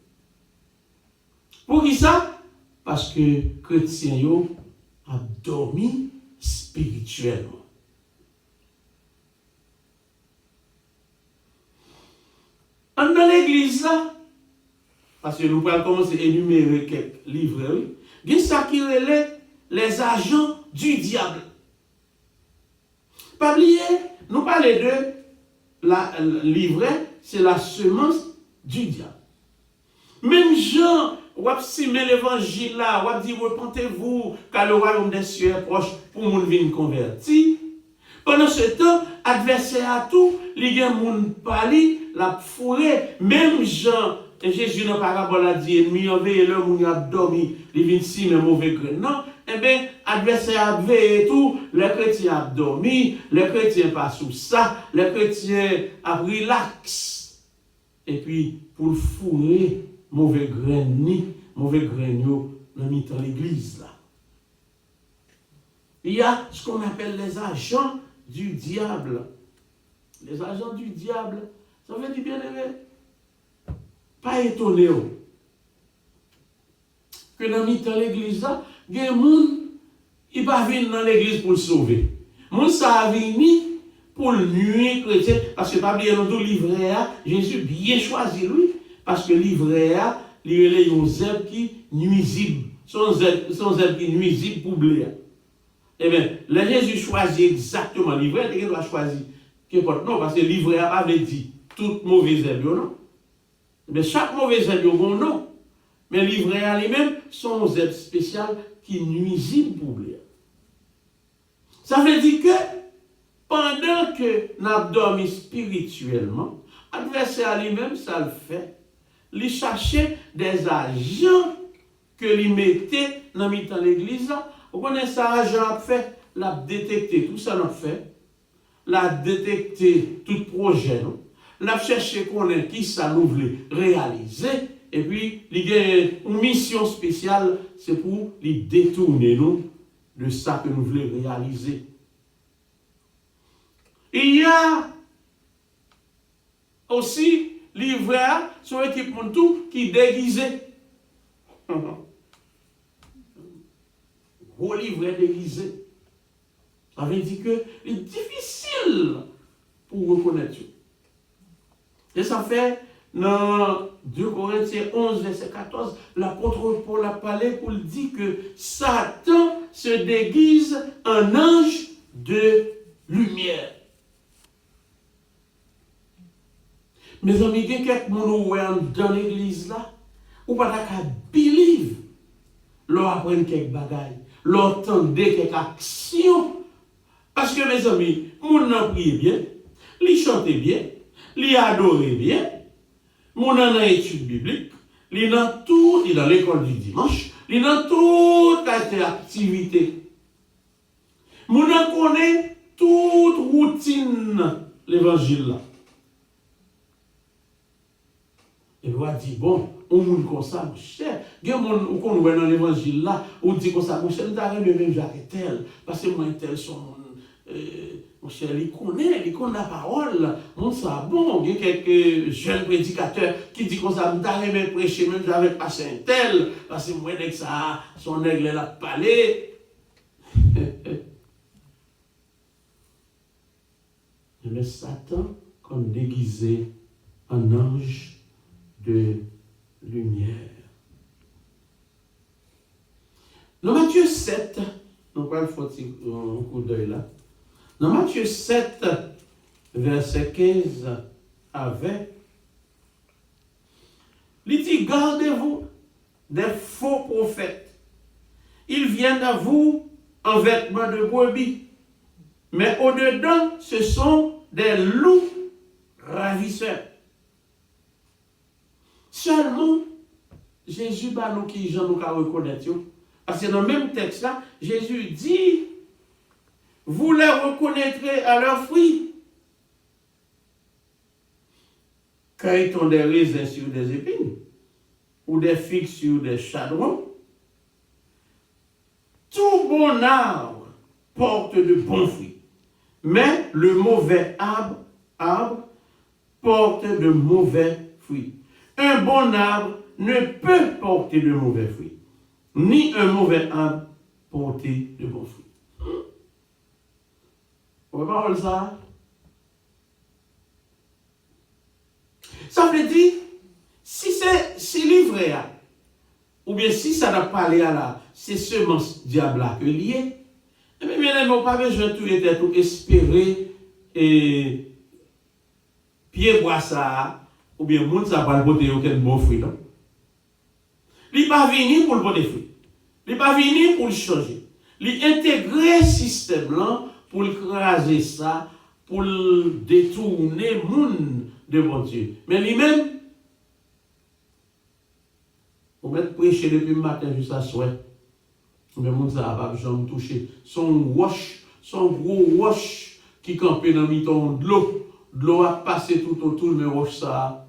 Speaker 1: Pour qui ça? Parce que les chrétiens ont dormi spirituellement. Dans l'église là, parce que nous allons commencer à énumérer quelques livrets, il y a ça qui relève les agents du diable. Pas oublier, nous parlons de la livret, c'est la semence du diable. Même Jean, ou simer l'évangile là, ou dit repentez-vous, car le royaume des cieux est proche pour moun vin converti. Pendant ce temps, adversaire à tout, les gens moun pali, la fourré, même Jean, Jésus dans la parabole a dit, ennemi en veille, l'homme moun a dormi, les vin si mais mauvais grain. Non, eh bien, adversaire a veillé et tout, les chrétiens a dormi, les chrétiens pas sous ça, les chrétiens a relax. Et puis, pour le fourrer, mauvais grain dans l'église là. Il y a ce qu'on appelle les agents du diable. Les agents du diable, ça veut dire bien aimé. Pas étonné que dans l'église là, il y a des gens qui ne va pas venir dans l'église pour le sauver. Moun ça venu pour le nuire chrétien parce que pas bien dans tout livret Jésus bien choisi lui parce que livret il y a un zèbre qui nuisible. Son zèbre qui nuisible pour blé. Eh bien, le Jésus choisit exactement livret, il doit choisir. Non, parce que livret n'a pas dit toute mauvaise zèbre, non. Mais chaque mauvaise zèbre, bon, non. Mais livret à lui-même, son zèbre spécial qui nuisible pour blé. Ça veut dire que pendant que nous avons dormi spirituellement, l'adversaire lui-même, ça le fait. Il cherchait des agents que lui mettait dans l'église. Vous connaissez ça, agent a fait, l'a détecté tout ça, l'a fait, l'a détecté tout projet, l'a cherché qu'on ait qui ça nous voulait réaliser, et puis il y a une mission spéciale, c'est pour les détourner nous de ça que nous voulons réaliser. Il y a aussi livret sur l'équipe tout qui déguisé. Gros livret déguisé. Ça veut dire que c'est difficile pour reconnaître. Et ça fait dans 2 Corinthiens 11, verset 14, l'apôtre Paul a parlé pour dire que Satan se déguise en ange de lumière. Mes amis, il y a quelques gens dans l'église là, ou pas qu'à believe, leur apprendre quelques bagailles, leur entendre quelques actions. Parce que mes amis, moun nan prié bien, li chanter bien, li adorer bien, moun nan étude biblique, li nan tout, li dans l'école du dimanche, li dans toute activité. Moun nan connaît toute routine l'évangile là. Et vous dit, bon, on moun comme ça, mon cher. Il y a des gens qui dans l'évangile là, on dit comme ça, mon cher, nous avons même Jacques tel, parce que moi tel sont mon cher, il connaît la parole. Mon ça bon, il y a quelques jeunes prédicateurs qui disent qu'on ça me même prêcher, même avec passer un tel, parce que moi, dès que ça, son aigle l'a parlé. Mais Satan, comme déguisé en ange de lumière. Dans Matthieu 7, nous parlons un coup d'œil là. Dans Matthieu 7, verset 15 à 20, il dit, gardez-vous des faux prophètes. Ils viennent à vous en vêtements de brebis, mais au-dedans, ce sont des loups ravisseurs. Seulement, Jésus va nous qui j'en nous reconnaître. Parce que dans le même texte là, Jésus dit, vous les reconnaîtrez à leurs fruits. Quand ils ont des raisins sur des épines, ou des figues sur des chardons, tout bon arbre porte de bons fruits. Mais le mauvais arbre porte de mauvais fruits. Un bon arbre ne peut porter de mauvais fruits, ni un mauvais arbre porter de bons fruits. Vous voyez ça? Ça veut dire, si livré, ou bien si ça n'a pas l'air là, c'est semence diable que lié. Mais bien, nous pas besoin de tout être tout espérer et pied bois ça, ou bien monde ça va le porter aucun bon fruit. Non? Il n'est pas venu pour le porter fruit. Il n'est pas venu pour le changer. Il intégrer le système là pour le craser ça, pour le détourner le monde de mon Dieu. Mais lui-même, on va prêcher depuis le matin jusqu'à soir. Mais le monde ça va pas jamais toucher. Son gros roche qui campait dans le miton de l'eau. De l'eau a passé tout autour, mais roche ça,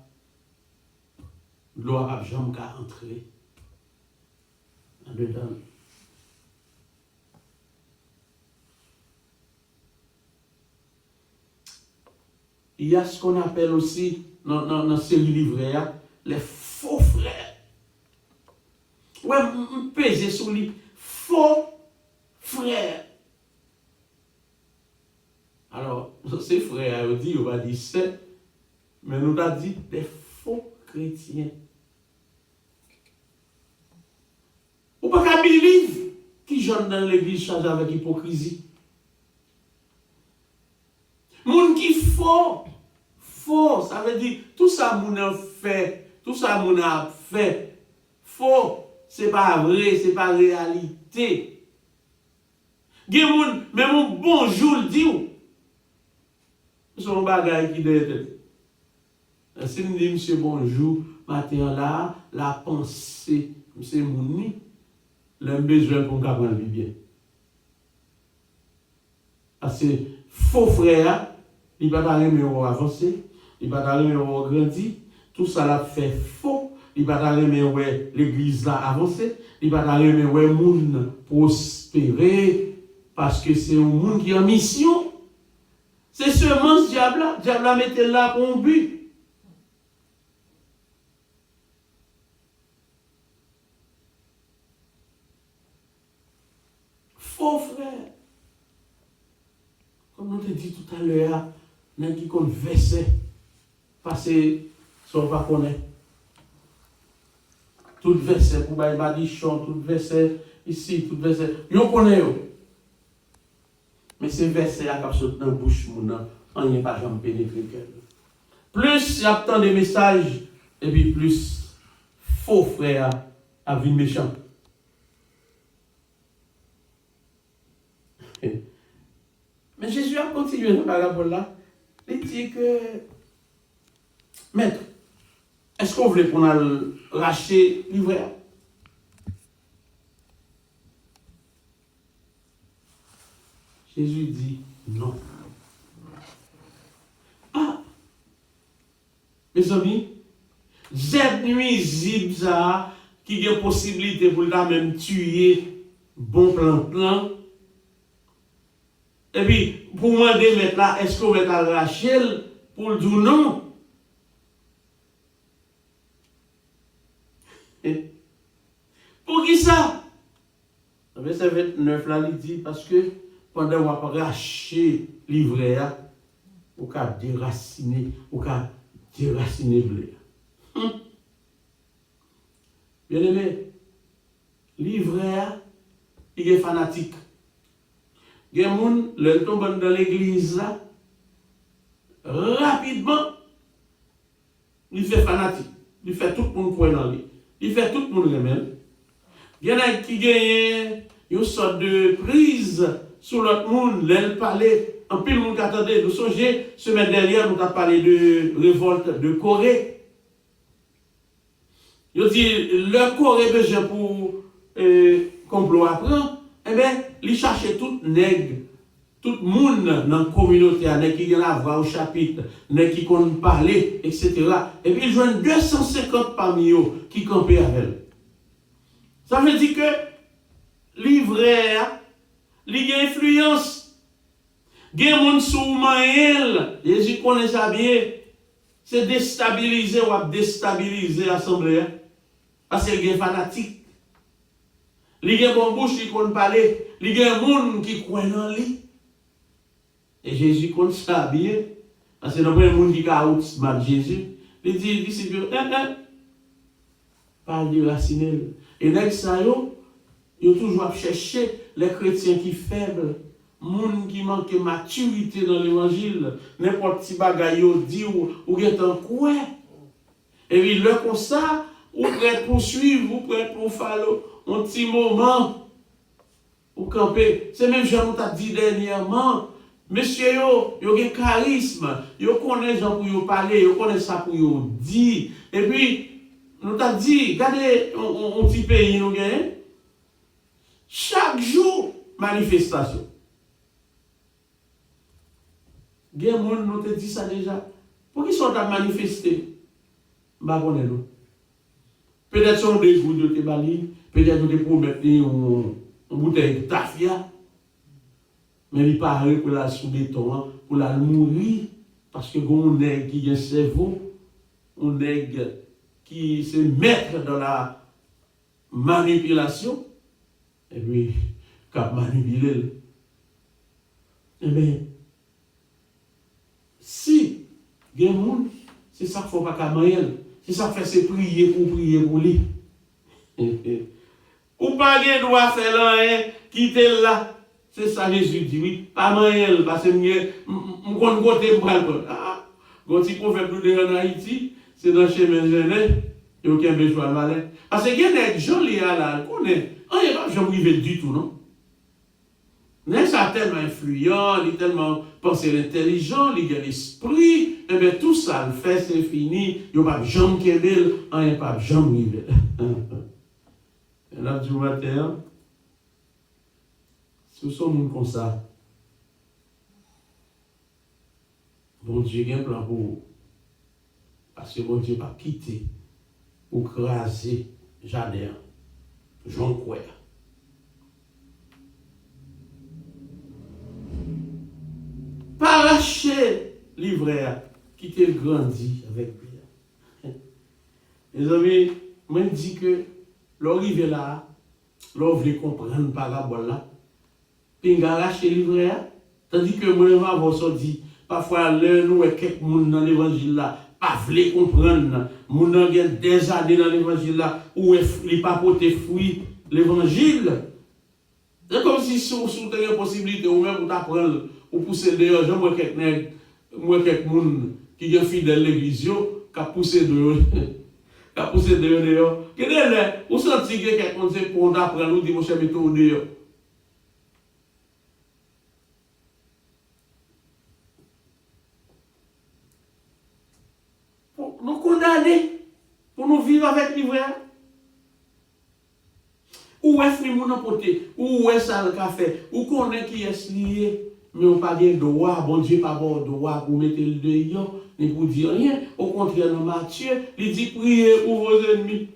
Speaker 1: de l'eau a jamais entrer dedans. Il y a ce qu'on appelle aussi, dans ces livres, les faux frères. Ouais, peser sur les faux frères. Alors, ces frères, on va dire c'est, mais nous avons dit des faux chrétiens. Ou pas qu'à believe qui jeune dans l'église chargé avec hypocrisie. Moun qui faux, ça veut dire tout ça moun a fait, faux, c'est pas vrai, c'est pas réalité. Gen moun, même un bonjour le dit ou. Son bagay qui doit si nous disons monsieur bonjour, matin là, la pensée, monsieur mouni, le besoin pour qu'on le bien. Parce que faux frère, il va t'arriver à avancer, il va t'arriver à grandir, tout ça l'a fait faux, il va t'arriver à l'église là avancer, il va t'arriver à monde prospérer, parce que c'est un monde qui est en mission. C'est seulement ce diable-là. Le diable-là mettait là pour un but. Faux frère. Comme on te dit tout à l'heure, n'a qui compte verset, passer sans pas connaître. Tout verset pour bailler madichon, tout verset ici, tout verset. Yo connaît. Mais ces versets là qui sont dans la bouche, on n'y a pas jamais pénétré. Plus il y a tant de messages, et puis plus faux frères à vie méchant. Mais Jésus a continué dans la parabole là. Il dit que, maître, est-ce qu'on voulait qu'on a lâché l'ivraie? Jésus dit non. Ah! Mes amis, cette nuisible ça, qui a possibilité pour la même tuer bon plan, Et puis, pour demander maintenant, est-ce qu'on va arracher pour le dire non? Pour qui ça? Verset 29 là, il dit, parce que pendant qu'on va arracher livret, on va déraciner, le blé. Bien aimé, livret, il est fanatique. Il y a des gens qui tombent dans l'église là, rapidement, il fait fanatique. Il fait tout le monde croire dans lui. Il fait tout le monde remède. Il y en a qui gagnent une sorte de prise sur l'autre monde, l'elle parlait. En pile, monde qui attendait, nous songez, semaine dernière, nous avons parlé de révolte de Corée. Il dit, le Corée besoin pour complot apprendre. Eh bien, il cherchait tout nègre, tout le monde dans la communauté, qui a la voix au chapitre, qui compte parler, etc. Et puis, il joue 250 parmi eux qui campaient avec elle. Ça veut dire que livret, il a influence. Il y a des gens sous maël, Jésus connaît ça bien, c'est déstabiliser ou déstabiliser l'assemblée. Parce qu'il y a des fanatiques. Il y a bon bouche qui compte parler. Il y a des gens qui croient dans lui. Et Jésus compte ça bien. Parce que le monde qui a oublié Jésus, il dit, pas déraciner. Et les gens, ils ont toujours cherché les chrétiens qui sont faibles, les gens qui manquent de maturité dans l'évangile, n'importe qui bagaille dit ou qui est en quoi. Et puis, le comme ça, ou prêt pour suivre, ou prêt pour faire un petit moment, ou camper. C'est même Jean nous a dit dernièrement, monsieur, yo a un charisme, yo connaît gens pour yo parler, yo connaît ça pour yo dire. Et puis, nous t'a dit, regardez un petit pays nous gagne. Chaque jour, manifestation. Il y a des gens qui nous dit ça déjà. Pour qui sont à manifester? Bah, on est nous. Peut-être sont des gouttes de tébali, peut-être des promettre une bouteille de tafia. Mais il paraît pour la sous des temps, pour la mourir, parce que on est qui a un cerveau, on est qui se mettre dans la manipulation, et puis, quand manipuler. Eh bien, si, il y a des gens, c'est ça qu'il ne faut pas qu'à manger. C'est ça qu'il fait, c'est prier pour lui. Ou pas de droit faire là, quitter là. C'est ça Jésus dit, oui, pas manger, parce que je compte côté pour le ah, quand il faut faire plus de en Haïti, c'est dans chez mes jeunes, il n'y a aucun besoin de malin. Parce que il y a des gens là, on n'est pas jamais du tout, non? Mais ça tellement influent, il est tellement pensé intelligent, il a l'esprit, et bien tout ça, le fait, c'est fini, il n'y a pas de jambe qui est belle, il n'y a pas de jambe qui est belle. Et là, du matin, si nous sommes comme ça, bon Dieu a un plan pour vous. Parce que bon Dieu va quitter ou craser Jardin, Jean Couer. Pas arracher livret, quitter grandi avec lui. Les amis, moi je dis que l'arrivée là, l'on veut comprendre parabole là, puis on arrache livret, tandis que moi je dit, parfois nous et quelques monde dans l'évangile là, pas voulez comprendre, moun nan gen des années dans l'évangile là, où il pas porter fruit l'évangile. C'est comme si sous une possibilité ou même pour t'apprendre ou pousser dehors, moi quelques moun qui est fidèle l'église yo, qui a poussé dehors. Qui a poussé dehors. Quel est là? Ou senti que quelqu'un c'est pour t'apprendre ou dit mon cher mettez dehors. Nous condamner pour nous vivre avec l'ivraie. Où est-ce que nous avons porté? Où est-ce que le café? Où connaît qui est lié? Mais on n'a pas de droit, bon Dieu pas de droit pour mettre le dehors, ni pour dire rien. Au contraire, nous Matthieu, il dit priez pour vos ennemis.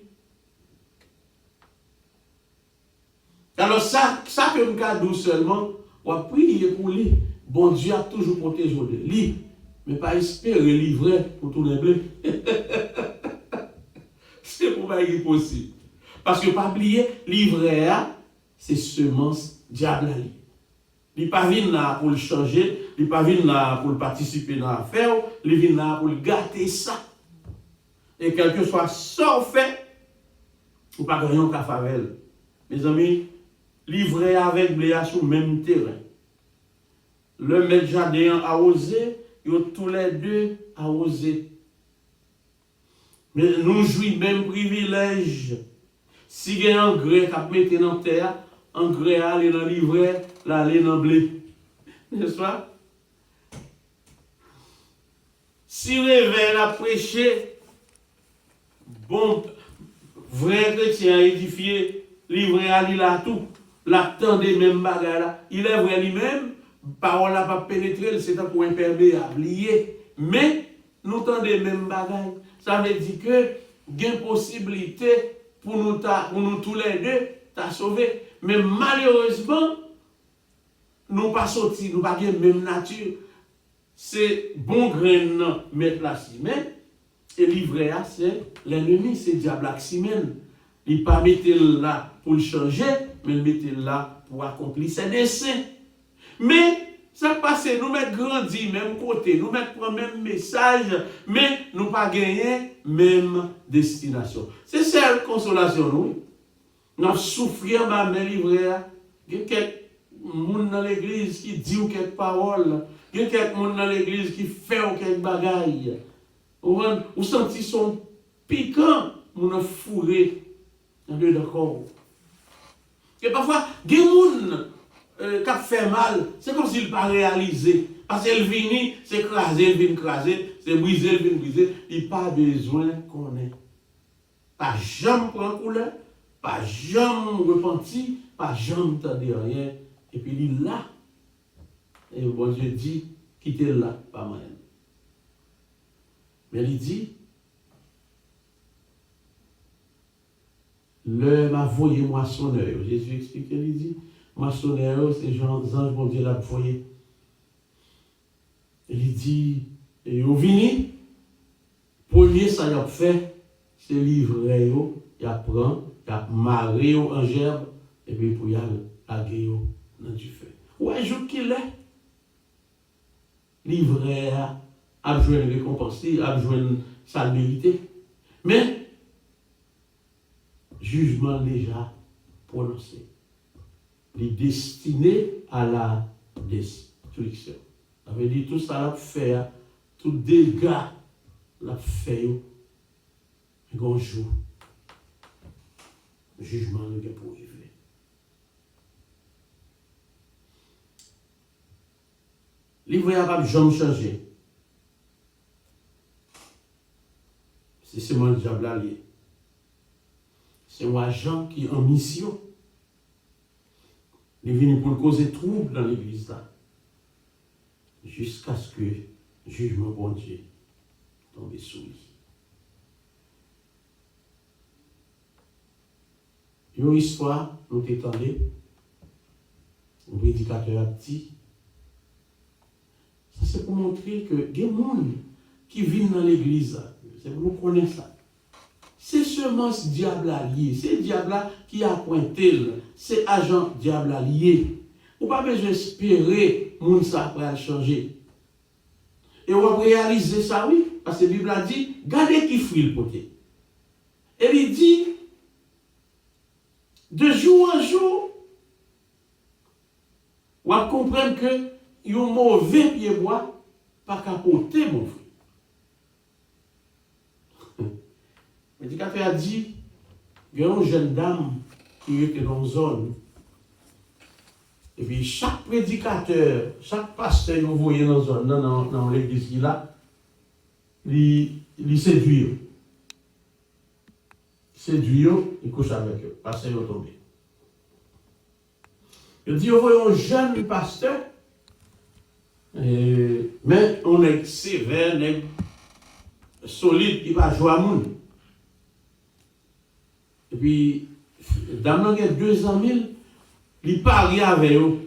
Speaker 1: Alors ça que nous gardons seulement, ou à prier pour lui. Bon Dieu a toujours protégé de lui, mais pas espérer livrer pour tout les bleus. C'est pour pas possible. Parce que pas oublier, livrer, c'est semence diable. Il n'est pas venu là pour le changer, il n'est pas venu là pour participer dans l'affaire, il est venu là pour gâter ça. Et quel que soit ça fait, ou pas gagner qu'à favelle. Mes amis, livrer avec Bléa sur le même terrain. Le maître jardin a osé, ils ont tous les deux a osé. Mais nous jouissons même privilège. Si il y a un engrais qui met dans la terre, engrais aller dans le livret, aller dans le blé. N'est-ce pas? Si réveil a prêché, bon, vrai chrétien édifié, livré à lui là tout, l'acteur des mêmes bagages là, il est vrai lui-même, parole n'a pas pénétré, c'est un point imperméable, lié, mais nous tendons des mêmes bagages. Ça veut dire que il y a une possibilité pour nous tous les deux, t'as sauvé. Mais malheureusement, nous pas sortis, nous pas la même nature. C'est bon grain mettre la ciment, et livrer c'est l'ennemi, c'est diable aximène. Il ne pas mettre là pour le changer, mais il mettre là pour accomplir ses desseins. Mais ça passe, nous mettons grandi, même côté, nous mettons le même message, mais nous pas gagner même destination. C'est celle consolation, nous. Nous souffrir, ma mère livrée. Il y a quelques gens dans l'église qui dit quelques paroles. Il y a quelques gens dans l'église qui fait quelques bagailles. Vous sentez son piquant, vous avez fourré dans le corps. Et parfois, il y a des gens qui fait mal, c'est comme s'il n'a pas réalisé. Parce qu'elle vient s'écraser, elle vient écraser, c'est briser, elle vient briser. Il n'y a pas besoin qu'on ait. Pas jamais prendre couleur, pas jamais repenti, pas jamais tendre rien. Et puis il est là. Et bon Dieu dit, quittez là, pas mal. Mais il dit, le m'a voyé moissonneur. Jésus explique, il dit, moissonneur, c'est gens anges, bon Dieu l'a voyé. Il dit, et au vini, premier ça y a fait, c'est livrer, il apprend, il a marré en gerbe, et puis pour y aller laguer dans du feu. Ouais, je qu'il est. Livrer, a joué une récompense, a joué sa mérité. Mais, jugement déjà prononcé. Il est destiné à la destruction. Ça veut dire tout ça l'a fait, tout dégât l'a fait, un jour. Le jugement est pour arriver. Livre n'a pas jamais changé. C'est mon diable allié. C'est un agent qui est en mission. Il est venu pour causer trouble dans l'église là. Jusqu'à ce que le jugement bon Dieu tombe sur lui. Une histoire, nous t'étendons, un prédicateur a dit, ça c'est pour montrer que il y a des gens qui vivent dans l'église, c'est pour nous connaître ça. C'est seulement ce diable allié, c'est le diable qui a pointé, c'est agent diable allié. Vous n'avez pas besoin d'espérer que ça va changer. Et on va réaliser ça, oui, parce que la Bible a dit, gardez qui frit le poté. Et il dit, de jour en jour, on va comprendre que il y a un mauvais pied bois, pas qu'à porter mon fruit. Le prédicateur a dit, il y a une jeune dame qui était dans une zone. Et puis chaque prédicateur, chaque pasteur que vous voyez dans la zone, dans l'église qui est là, il séduit. Séduit, il couche avec eux. Pasteur est tombé. Il dit, vous voyez un jeune pasteur, mais on est sévère, on est solide, qui va jouer à monde. Et puis, dans les 200 000, il parie avec eux.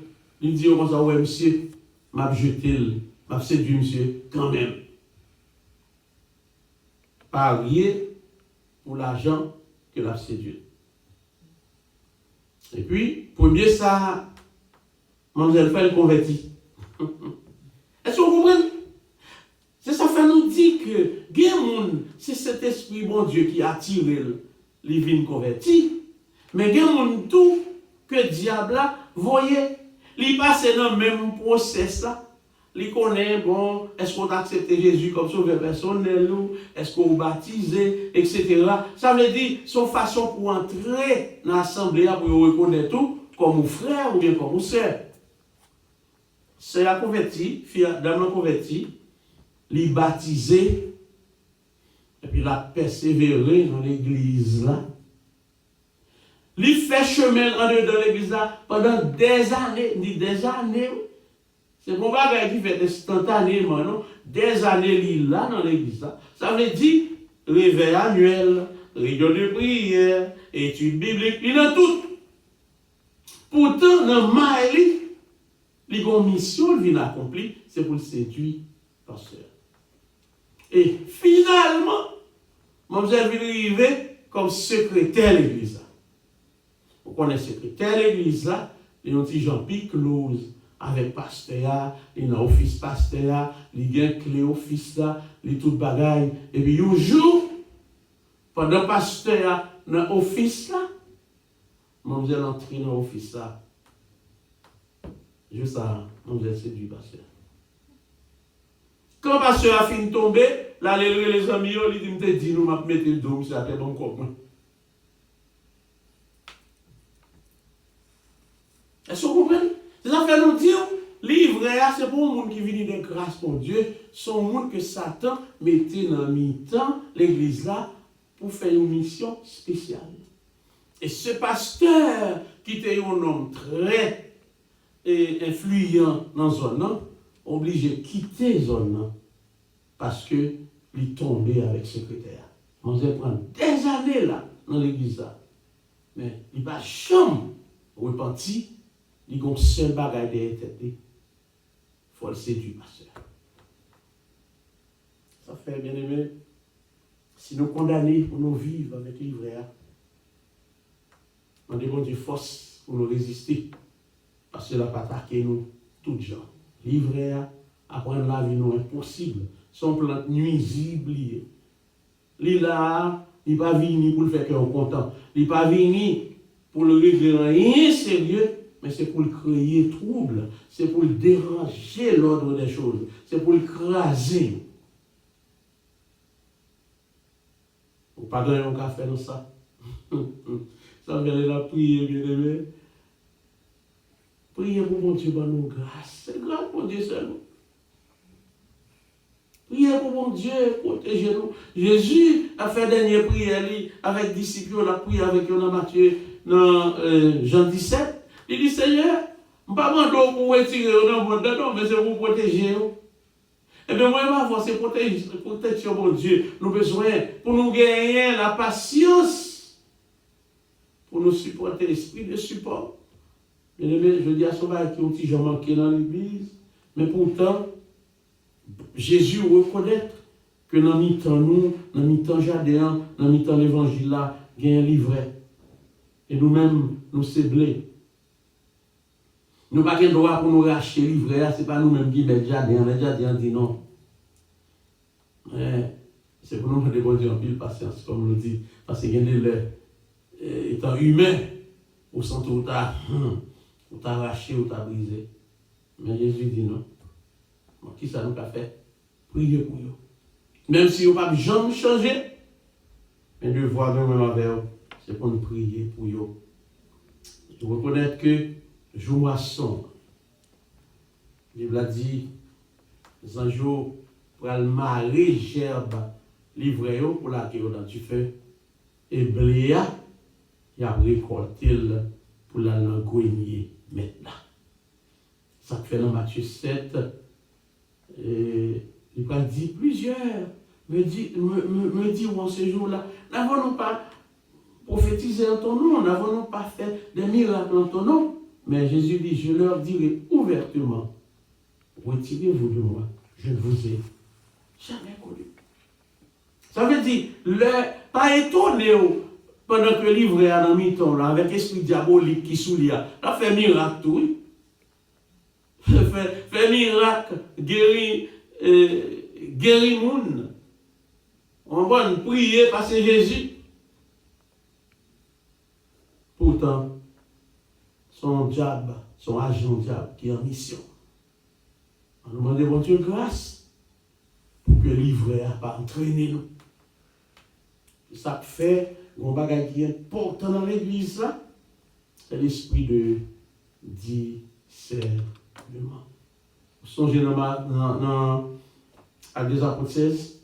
Speaker 1: Il dit comme ça, ouais, monsieur, m'a jeté, m'a séduit, monsieur, quand même. Pas rien pour l'argent que l'a séduit. Et puis, premier ça, mademoiselle fait le converti. Est-ce que vous comprenez? C'est ça fait nous dire que c'est cet esprit bon Dieu qui a attiré les vignes convertis. Mais il y a tout que le diable a, voyez, il passe dans le même process là. Il connaît, bon, est-ce qu'on a accepté Jésus comme sauveur personnel, ou est-ce qu'on est baptisé, etc. Ça veut dire, son façon pour entrer dans l'assemblée, pour reconnaître tout, comme frère ou bien comme sœur. C'est la convertie, dame la convertie, il baptisé, et puis il a persévéré dans l'église là. Il fait chemin en dedans de l'église là pendant des années. C'est mon bagage qui fait instantanément, non? Des années, il est là dans l'église là. Ça veut dire réveil annuel, réunion de prière, études bibliques, il a tout. Pourtant, dans Maëli, les missions qu'il vient accomplir, c'est pour le séduire, pasteur. Et finalement, mademoiselle vient arriver comme secrétaire de l'église là. Vous connaissez secrétaire de l'église là, il y a un petit Jean-Pierre Close avec pasteur, il y a un office pasteur, il y a un clé office là, il y a tout bagaille. Et puis, un jour, pendant pasteur dans l'office là, mademoiselle entre dans l'office là. Juste ça, mademoiselle séduit pasteur. Quand le pasteur a fini de tomber, là, les amis, ils me disent, nous m'avons mis le dos, c'est à tête bon corps. Est-ce que vous comprenez? C'est ça fait nous dire, livre, c'est pour un monde qui vient de grâce pour Dieu, c'est un monde que Satan mettait dans le mi-temps, l'église là, pour faire une mission spéciale. Et ce pasteur, qui était un homme très influent dans la zone, obligé de quitter la zone parce qu'il tombait avec le secrétaire. On va prendre des années là, dans l'église là. Mais il n'a pas jamais repenti. Il y a un seul bagage derrière tête. Il faut le séduire, pasteur. Ça fait, bien aimé, si nous condamnons pour nous vivre avec l'ivraie, on demande des forces pour nous résister. Parce que la pas attaquer nous, tout gens. L'ivraie, apprendre la vie, nous impossible. Son plante nuisible. Il là, il n'est pas venu pour le faire qu'on est content. Il n'est pas venu pour le régler rien sérieux. Mais c'est pour le créer trouble, c'est pour le déranger l'ordre des choses, c'est pour le craser. Vous ne pouvez pas faire ça. Ça veut dire la prière, bien aimé. Priez pour mon Dieu, pour nous grâce. C'est grâce pour Dieu seulement. Priez pour mon Dieu, protégez-nous. Jésus a fait dernière prière avec les disciples, on a prié avec eux dans Matthieu, dans Jean 17. Il dit, Seigneur, je ne pas demander pour retirer dans votre dedans, mais c'est pour protéger. Et bien, moi, je vais avoir cette protection, mon Dieu. Nous avons besoin, pour nous gagner la patience, pour nous supporter l'esprit de support. Bien aimé, je dis à Sauvage qui ont petit Jean manqué dans l'église, mais pourtant, Jésus reconnaît que dans le mi-temps, nous, dans le mi-temps Jadéan, dans le mi-temps l'évangile là, il y a un livret. Et nous-mêmes, nous ciblons. Nous n'avons pas le droit pour nous racheter le livret, ce n'est pas nous-mêmes qui mettons Jadéan. Les Jadéan dit non. C'est pour nous que nous devons en pile patience, comme on le dit. Parce qu'il y a des étant humain, au centre où tu as arraché, où tu as brisé. Mais Jésus dit non. Donc, qui ça nous a fait? Priez pour eux. Même si vous n'avez pas jamais changé, mais de voir nous-mêmes avec eux, c'est pour nous prier pour eux. Vous reconnaître que jour à sombre. La Bible a dit, les anges pour le marrer gerbe livré pour la guerre dans du feu. Et bléa, il a récolté pour la langouiner maintenant. Ça fait dans Matthieu 7. Et il va dire plusieurs. Me dit en ce jour-là, n'avons-nous pas prophétisé en ton nom, n'avons-nous pas fait des miracles en ton nom? Mais Jésus dit, je leur dirai où ouvertement, retirez-vous de moi, je ne vous ai jamais connu. Ça veut dire, pas étonné pendant que le livre est dans mi-temps, là, avec l'esprit diabolique qui sous lui, là, fait miracle tout, oui. Fait miracle, guéri moun. On va prier parce que Jésus. Pourtant, son diable, son agent diable qui est en mission. On demande bon Dieu grâce pour que le livret n'a pas entraîné nous. Ça fait un bagage qui est important dans l'église, c'est l'esprit de discernement. Vous songez dans Actes des Apôtres 16,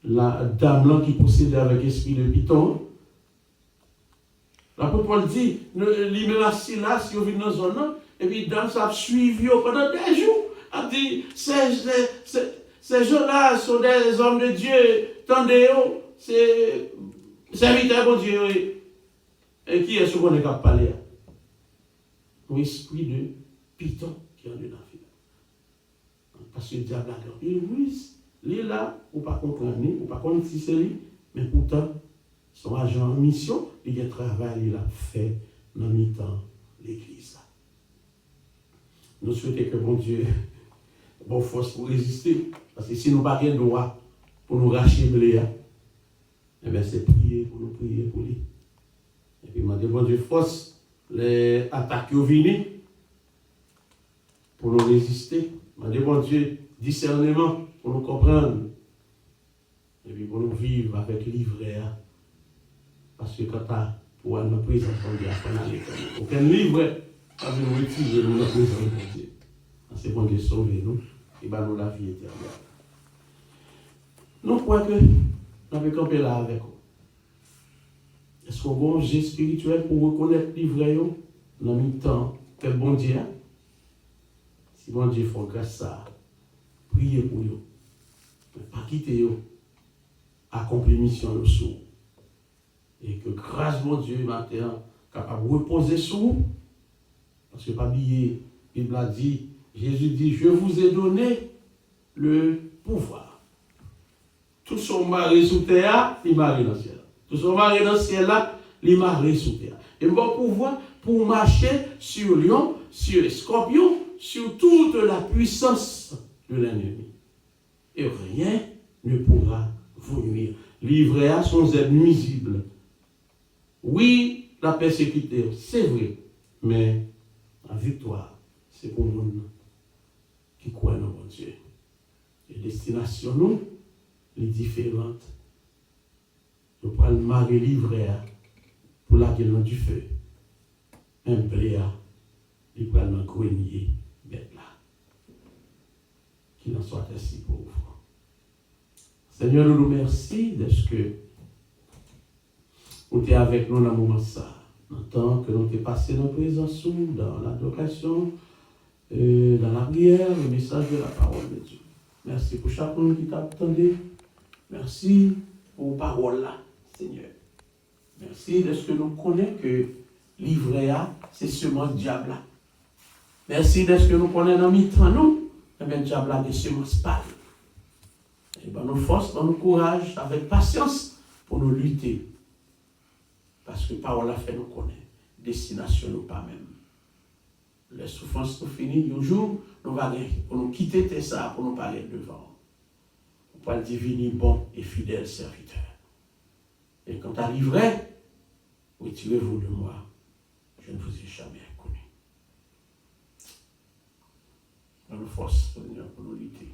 Speaker 1: la dame là qui possédait avec l'esprit de Python. L'apôtre Paul dit, il met assis là, si vous venez dans la zone, et puis dame ça a suivi pendant des jours. Elle dit, ces gens-là sont des hommes de Dieu, tendez-vous, c'est serviteur de Dieu. Et qui est ce qu'on est capable de parler? L'esprit de Python qui est en dedans. Parce que le diable a dit, il est là, ou pas comprendre, ou pas connaître si c'est lui, mais pourtant, son agent en mission, il a travaillé, il a fait dans le temps l'église. Nous souhaitons que mon Dieu ait force pour résister. Parce que si nous n'avons pas de droit pour nous racheter de l'Éa, eh bien c'est prier pour nous prier pour lui. Et puis, moi, bon Dieu, force les attaques qui viennent pour nous résister. Moi, bon Dieu, discernement pour nous comprendre. Et puis pour nous vivre avec livret. Parce que quand tu as pour nous présenter, on dit à l'école. Aucun livret pas nous retirer nous notre présence de Dieu. C'est bon Dieu sauver nous et ben nous la vie éternelle. Nous croyons que nous avons campé là avec vous. Est-ce qu'on a un bon jet spirituel pour reconnaître le livret dans le temps que bon Dieu a? Si bon Dieu fait grâce à ça, priez pour vous. Ne pas quitter vous. Accomplir mission le sous. Et que grâce mon Dieu matin capable de reposer sur vous. Parce que pas oublier, la Bible a dit, Jésus dit, je vous ai donné le pouvoir. Tout son mari sous terre, il marie dans le ciel. Tout son mari dans le ciel là, il marie sous terre. Et bon pouvoir pour marcher sur lion, sur les scorpions, sur toute la puissance de l'ennemi. Et rien ne pourra vous nuire. Livré à son zèle nuisible. Oui, la persécution, c'est vrai, mais la victoire, c'est pour nous qui croient dans mon Dieu. Les destinations, nous, les différentes. Nous prenons le mari livré pour la gueule du feu. Un pléa, il prend le grenier, bête là. Qu'il en soit ainsi pour vous. Seigneur, nous nous remercions de ce que vous êtes avec nous dans le moment ça. Dans le temps que nous sommes passés dans la présence, dans l'adoration, dans la prière, le message de la parole de Dieu. Merci pour chacun qui t'a attendu. Merci pour la parole là, Seigneur. Merci de ce que nous connaissons que livret A, c'est seulement le diable là. Merci de ce que nous connaissons dans le temps, nous. Et bien, le diable a des semences pâles. Et bien, nous force, nous courage, avec patience, pour nous lutter. Parce que parole a fait nous connaître. Destination nous pas même. Les souffrances sont finies. Un jour, nous allons gagner. Pour nous quitter ça, pour nous parler devant. Pour le divin bon et fidèle serviteur. Et quand arriverait, retirez-vous de moi. Je ne vous ai jamais connu. Dans nos forces, Seigneur, pour nous lutter.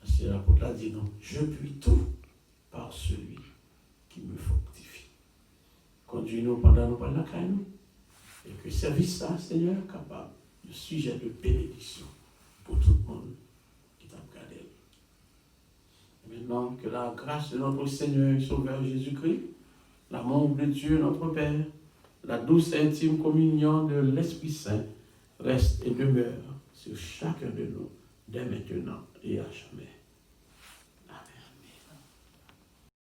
Speaker 1: Parce que l'apôtre a dit non, je puis tout par celui qui me fortifie. Conduis-nous pendant nous par la caille, et que service ça, Seigneur, capable de sujet de bénédiction pour tout le monde qui t'a regardé. Maintenant, que la grâce de notre Seigneur et Sauveur Jésus-Christ, l'amour de Dieu, notre Père, la douce et intime communion de l'Esprit Saint reste et demeure sur chacun de nous dès maintenant